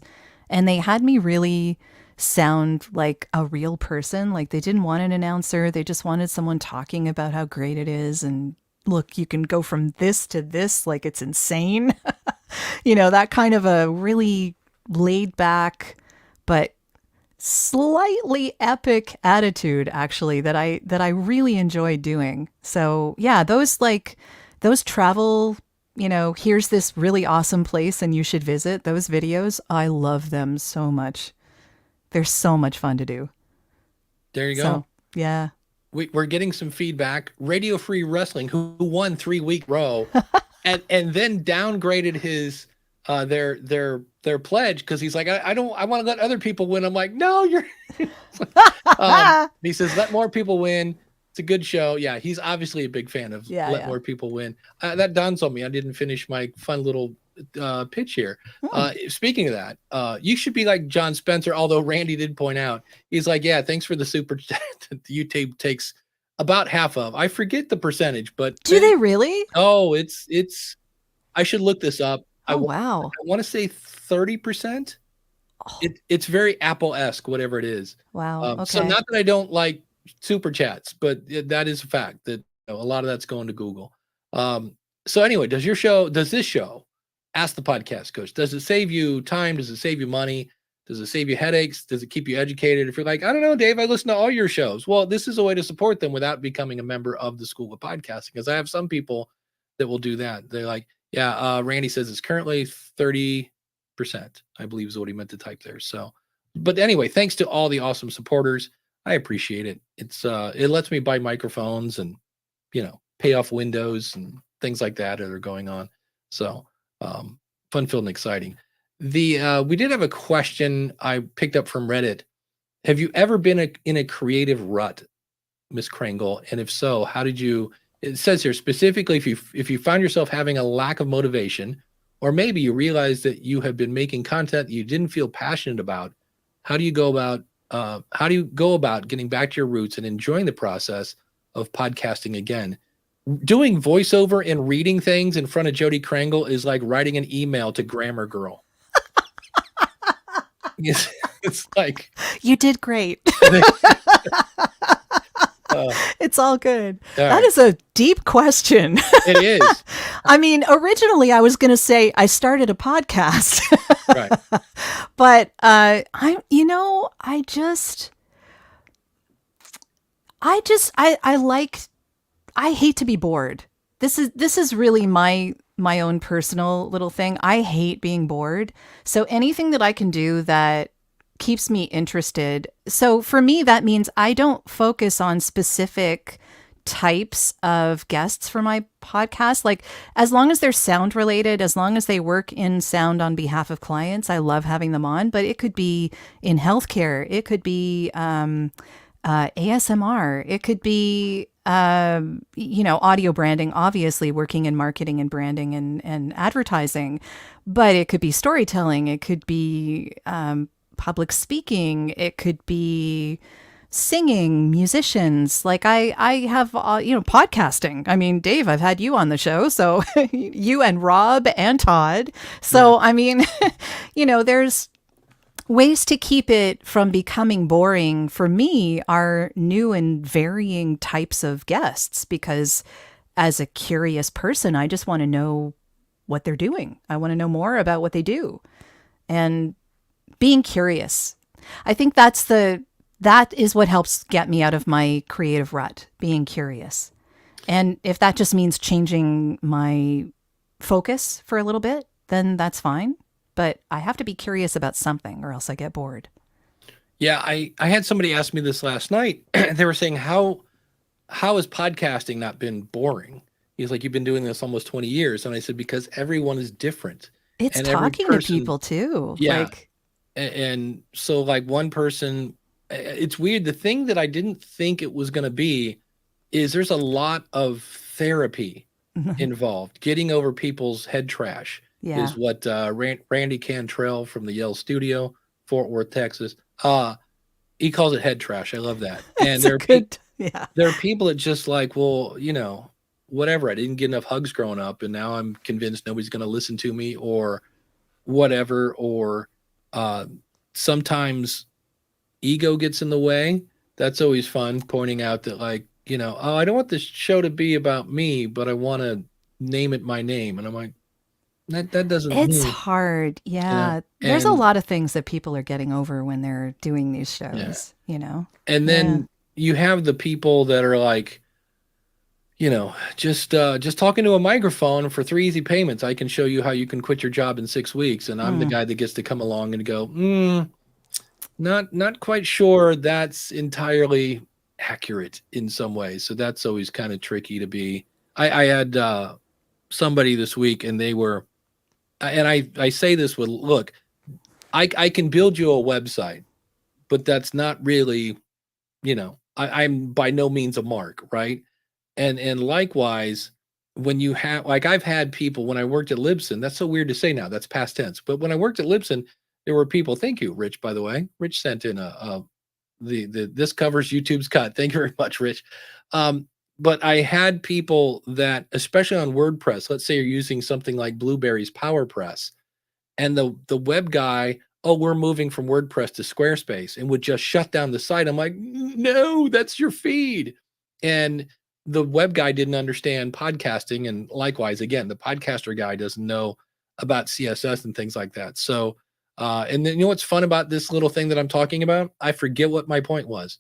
And they had me really sound like a real person. Like they didn't want an announcer. They just wanted someone talking about how great it is. And look, you can go from this to this. Like it's insane. That kind of a really laid back, but slightly epic attitude actually that I really enjoy doing. So yeah, those travel, here's this really awesome place and you should visit, those videos, I love them so much. They're so much fun to do. There you go. So, yeah. We're getting some feedback. Radio Free Wrestling, who won 3-week row, and then downgraded his their pledge because he's like, I want to let other people win. I'm like, no, you're. He says, let more people win. It's a good show. Yeah, he's obviously a big fan of let more people win. That dawns on me. I didn't finish my fun little pitch here. Speaking of that, you should be like John Spencer, although Randy did point out, he's like, yeah, thanks for the super chat. YouTube takes about half of. I forget the percentage, but do they really? Oh, it's I should look this up. Wow. I want to say 30%. It's very Apple-esque, whatever it is. Wow. Okay. So not that I don't like super chats, but that is a fact that a lot of that's going to Google. So anyway, does this show, Ask the Podcast Coach, does it save you time? Does it save you money? Does it save you headaches? Does it keep you educated? If you're like, I don't know, Dave, I listen to all your shows. Well, this is a way to support them without becoming a member of the School of Podcasting, because I have some people that will do that. They're like, yeah, Randy says it's currently 30%, I believe is what he meant to type there. So, but anyway, thanks to all the awesome supporters. I appreciate it. It lets me buy microphones and, pay off windows and things like that are going on. So, fun-filled and exciting. We did have a question I picked up from Reddit. Have you ever been in a creative rut, Miss Krangle? And if so, how did you? It says here specifically, if you found yourself having a lack of motivation, or maybe you realize that you have been making content you didn't feel passionate about, how do you go about getting back to your roots and enjoying the process of podcasting again? Doing voiceover and reading things in front of Jody Krangle is like writing an email to Grammar Girl. It's like, you did great. It's all good. That is a deep question. It is. I mean, originally I was going to say I started a podcast, right? But I hate to be bored. This is really my own personal little thing. I hate being bored. So anything that I can do that keeps me interested. So for me, that means I don't focus on specific types of guests for my podcast. Like as long as they're sound related, as long as they work in sound on behalf of clients, I love having them on. But it could be in healthcare. It could be ASMR. It could be audio branding, obviously working in marketing and branding and advertising. But it could be storytelling. It could be public speaking. It could be singing, musicians. Like I have, podcasting. I mean, Dave, I've had you on the show, so you and Rob and Todd. So, yeah. I mean, there's ways to keep it from becoming boring for me are new and varying types of guests, because as a curious person, I just want to know what they're doing. I want to know more about what they do. And being curious. I think that is what helps get me out of my creative rut, being curious. And if that just means changing my focus for a little bit, then that's fine. But I have to be curious about something or else I get bored. Yeah, I had somebody ask me this last night. They were saying, how has podcasting not been boring? He's like, you've been doing this almost 20 years. And I said, because everyone is different. It's and talking to people too. Yeah. And so like one person, it's weird. The thing that I didn't think it was going to be is there's a lot of therapy involved. Getting over people's head trash is what Randy Cantrell from the Yale Studio, Fort Worth, Texas. He calls it head trash. I love that. And there are people that just like, well, whatever. I didn't get enough hugs growing up, and now I'm convinced nobody's going to listen to me or whatever. Or sometimes ego gets in the way, that's always fun, pointing out that, like, oh, I don't want this show to be about me, but I want to name it my name. And I'm like, that doesn't It's mean, hard. Yeah. There's a and lot of things that people are getting over when they're doing these yeah. shows, you know? And Yeah. then you have the people that are like, just talking to a microphone for 3 easy payments. I can show you how you can quit your job in 6 weeks. And I'm the guy that gets to come along and go, not quite sure that's entirely accurate in some ways. So that's always kind of tricky to be. I had somebody this week, and they were, and I say this with, look, I can build you a website, but that's not really, I'm by no means a mark, right? And likewise, when you have, like, I've had people when I worked at Libsyn, that's so weird to say now, that's past tense. But when I worked at Libsyn, there were people, thank you, Rich, by the way. Rich sent in the this covers YouTube's cut. Thank you very much, Rich. But I had people that, especially on WordPress, let's say you're using something like Blueberry's PowerPress, and the web guy, oh, we're moving from WordPress to Squarespace, and would just shut down the site. I'm like, no, that's your feed. And the web guy didn't understand podcasting, and likewise, again, the podcaster guy doesn't know about CSS and things like that. So and then, what's fun about this little thing that I'm talking about? I forget what my point was.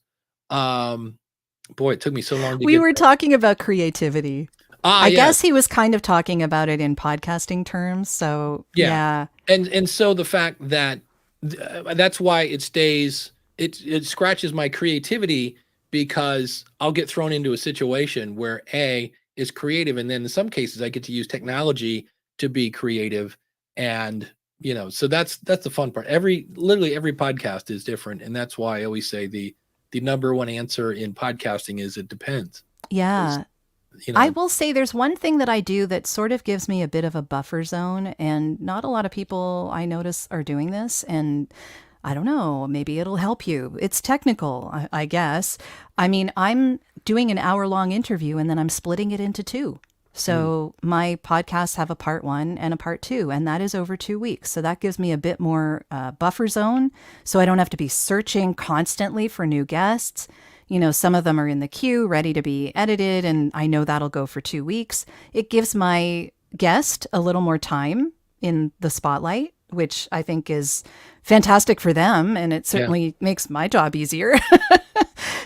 Boy, it took me so long to We get were there. talking about creativity. I Yeah. guess he was kind of talking about it in podcasting terms. So yeah. And so the fact that that's why it stays, it scratches my creativity, because I'll get thrown into a situation where A is creative, and then in some cases I get to use technology to be creative. And so that's the fun part. Literally every podcast is different, and that's why I always say the number one answer in podcasting is it depends. Yeah. I will say there's one thing that I do that sort of gives me a bit of a buffer zone, and not a lot of people I notice are doing this. And I don't know, maybe it'll help you. It's technical, I guess. I mean, I'm doing an hour-long interview and then I'm splitting it into two. So my podcasts have a part 1 and a part 2, and that is over 2 weeks. So that gives me a bit more buffer zone, so I don't have to be searching constantly for new guests. Some of them are in the queue, ready to be edited, and I know that'll go for 2 weeks. It gives my guest a little more time in the spotlight, which I think is fantastic for them, and it certainly makes my job easier.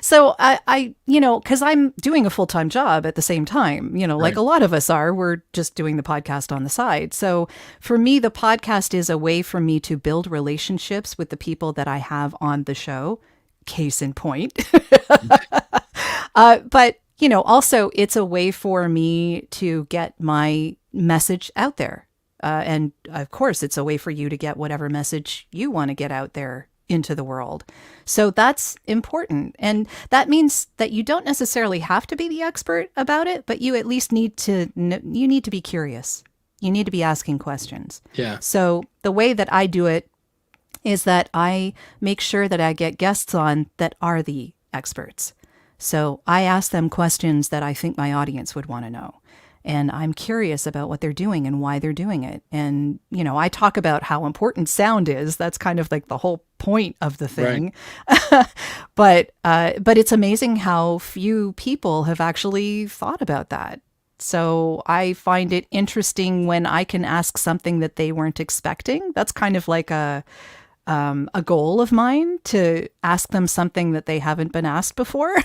So I because I'm doing a full-time job at the same time, like a lot of us are, we're just doing the podcast on the side. So for me, the podcast is a way for me to build relationships with the people that I have on the show. Case in point. But, also it's a way for me to get my message out there. And of course, it's a way for you to get whatever message you want to get out there into the world. So that's important. And that means that you don't necessarily have to be the expert about it, but you at least need to be curious. You need to be asking questions. Yeah. So the way that I do it is that I make sure that I get guests on that are the experts. So I ask them questions that I think my audience would want to know. And I'm curious about what they're doing and why they're doing it. And, I talk about how important sound is. That's kind of like the whole point of the thing. Right. But it's amazing how few people have actually thought about that. So I find it interesting when I can ask something that they weren't expecting. That's kind of like a goal of mine, to ask them something that they haven't been asked before.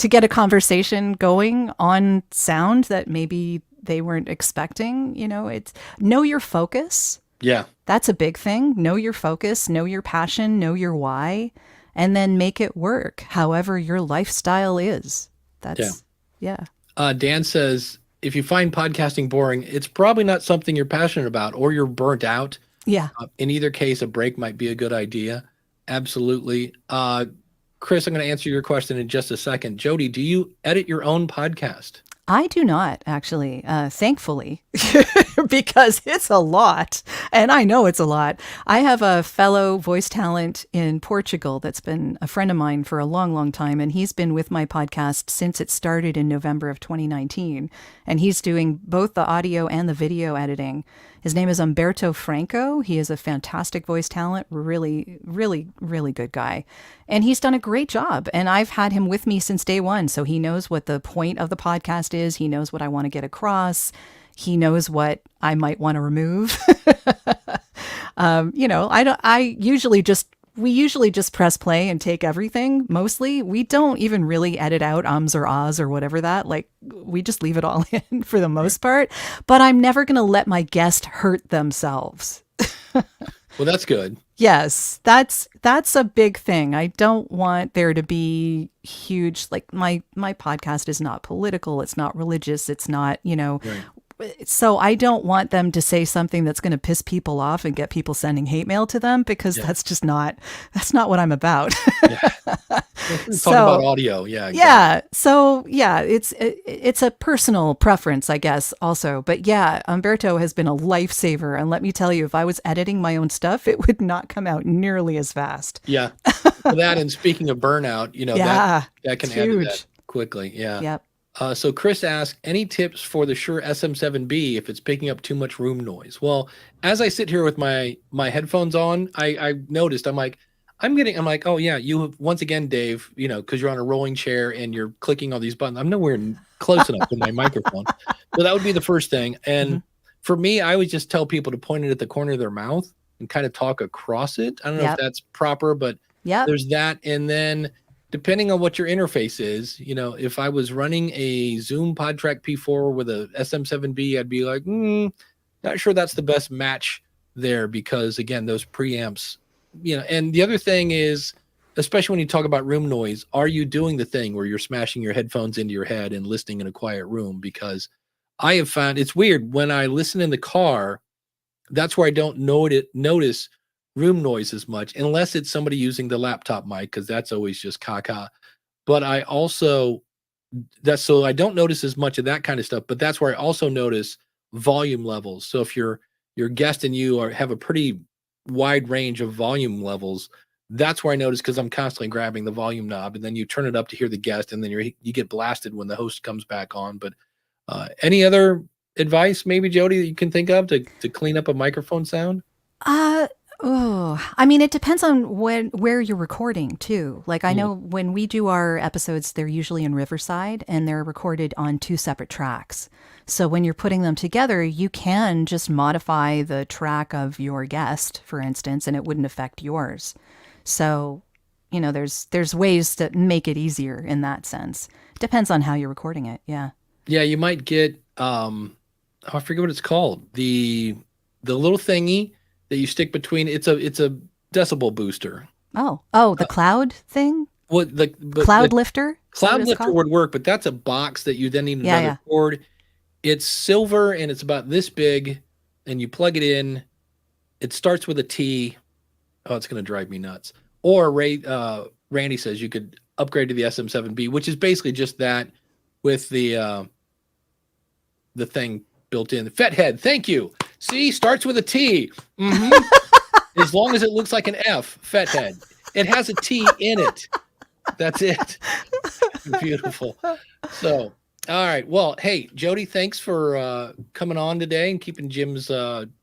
To get a conversation going on sound that maybe they weren't expecting. It's know your focus. Yeah. That's a big thing. Know your focus, know your passion, know your why, and then make it work however your lifestyle is. Yeah. Dan says, if you find podcasting boring, it's probably not something you're passionate about, or you're burnt out. Yeah. In either case, a break might be a good idea. Absolutely. Chris, I'm going to answer your question in just a second. Jody, do you edit your own podcast? I do not actually, thankfully, because it's a lot. And I know it's a lot. I have a fellow voice talent in Portugal that's been a friend of mine for a long, long time. And he's been with my podcast since it started in November of 2019. And he's doing both the audio and the video editing. His name is Umberto Franco. He is a fantastic voice talent, really, really, really good guy. And he's done a great job. And I've had him with me since day one. So he knows what the point of the podcast is. He knows what I want to get across. He knows what I might want to remove. We usually just press play and take everything. Mostly, we don't even really edit out ums or ahs or whatever that. Like, we just leave it all in for the most part. But I'm never going to let my guest hurt themselves. Well, that's good. Yes, that's a big thing. I don't want there to be huge, like my podcast is not political. It's not religious. It's not, Right. So I don't want them to say something that's going to piss people off and get people sending hate mail to them, because that's not what I'm about. Yeah. Talk about audio. Yeah. Exactly. Yeah. So yeah, it's a personal preference, I guess, also. But yeah, Umberto has been a lifesaver. And let me tell you, if I was editing my own stuff, it would not come out nearly as fast. Yeah. That, and speaking of burnout, that can add to that quickly. Yeah. Yep. So Chris asked, any tips for the Shure SM7B if it's picking up too much room noise? Well, as I sit here with my headphones on, I noticed, I'm like, oh yeah, you have, once again, Dave, because you're on a rolling chair and you're clicking all these buttons. I'm nowhere close enough with my microphone. So that would be the first thing. And for me, I would just tell people to point it at the corner of their mouth and kind of talk across it. I don't know if that's proper, but there's that. And then depending on what your interface is, if I was running a Zoom PodTrack P4 with a SM7B, I'd be like, not sure that's the best match there, because again, those preamps, and the other thing is, especially when you talk about room noise, are you doing the thing where you're smashing your headphones into your head and listening in a quiet room? Because I have found it's weird when I listen in the car, that's where I don't notice room noise as much, unless it's somebody using the laptop mic, because that's always just caca. But I also, so I don't notice as much of that kind of stuff, but that's where I also notice volume levels. So if your guest and you have a pretty wide range of volume levels, that's where I notice, because I'm constantly grabbing the volume knob, and then you turn it up to hear the guest, and then you get blasted when the host comes back on. But any other advice, maybe, Jody, that you can think of to clean up a microphone sound? I mean, it depends on where you're recording too. Like, I know when we do our episodes, they're usually in Riverside and they're recorded on 2 separate tracks. So when you're putting them together, you can just modify the track of your guest, for instance, and it wouldn't affect yours. So, there's ways to make it easier in that sense. Depends on how you're recording it. Yeah. Yeah, you might get I forget what it's called. The little thingy that you stick between, it's a decibel booster. The cloud thing? What the cloud lifter? Cloud lifter would work, but that's a box that you then need another cord. It's silver and it's about this big, and you plug it in. It starts with a T. Oh, it's going to drive me nuts. Or Randy says you could upgrade to the SM7B, which is basically just that with the thing built in. Fet head, thank you. See, starts with a T. As long as it looks like an F, fet head. It has a T in it. That's it. Beautiful. So, all right. Well, hey, Jody, thanks for coming on today and keeping Jim's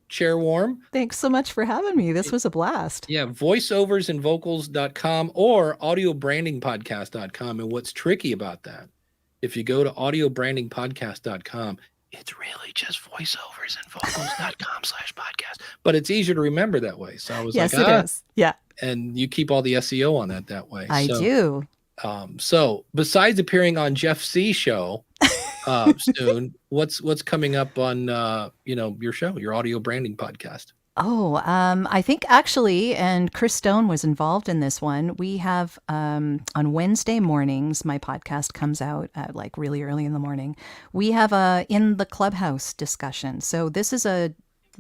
chair warm. Thanks so much for having me. This was a blast. Yeah, voiceoversandvocals.com or audiobrandingpodcast.com. And what's tricky about that, if you go to audiobrandingpodcast.com, it's really just voiceoversandvocals.com/podcast. But it's easier to remember that way. So I was it is. Yeah. And you keep all the SEO on that way. I do. So besides appearing on Jeff C. show soon, what's coming up on your show, your audio branding podcast? I think actually, and Chris Stone was involved in this one. We have on Wednesday mornings, my podcast comes out at like really early in the morning. We have a in the Clubhouse discussion. So this is a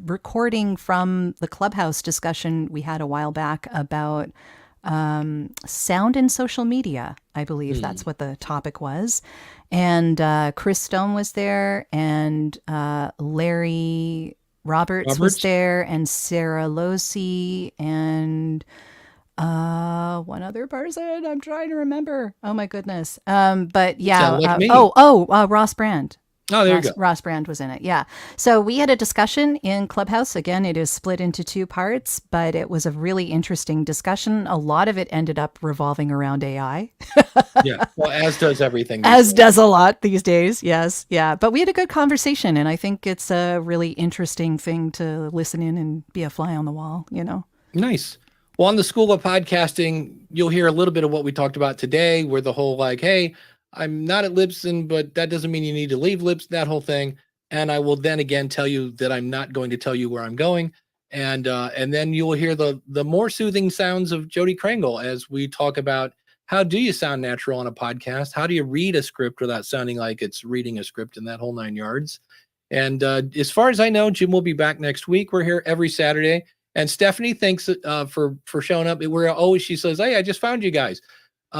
recording from the Clubhouse discussion we had a while back about sound and social media. I believe that's what the topic was. And Chris Stone was there, and Larry Roberts was there, and Sarah Losi, and one other person. I'm trying to remember. Oh my goodness. But yeah. Like me. Ross Brand. Oh, there you go. Ross Brand was in it. Yeah. So we had a discussion in Clubhouse. Again, it is split into two parts, but it was a really interesting discussion. A lot of it ended up revolving around AI. Yeah. Well, as does everything. As does a lot these days. Yes. Yeah. But we had a good conversation, and I think it's a really interesting thing to listen in and be a fly on the wall, you know? Nice. Well, on the School of Podcasting, you'll hear a little bit of what we talked about today, where the whole like, hey, I'm not at Libsyn, but that doesn't mean you need to leave Libsyn, that whole thing. And I will then again tell you that I'm not going to tell you where I'm going. And then you will hear the more soothing sounds of Jody Krangle as we talk about how do you sound natural on a podcast? How do you read a script without sounding like it's reading a script and that whole 9 yards? And as far as I know, Jim will be back next week. We're here every Saturday. And Stephanie, thanks for showing up. She says, hey, I just found you guys.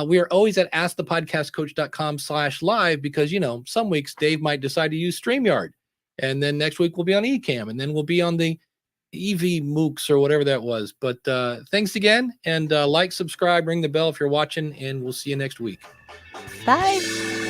We are always at askthepodcastcoach.com/live because, you know, some weeks Dave might decide to use StreamYard. And then next week we'll be on Ecamm. And then we'll be on the EV MOOCs or whatever that was. But thanks again. And like, subscribe, ring the bell if you're watching. And we'll see you next week. Bye.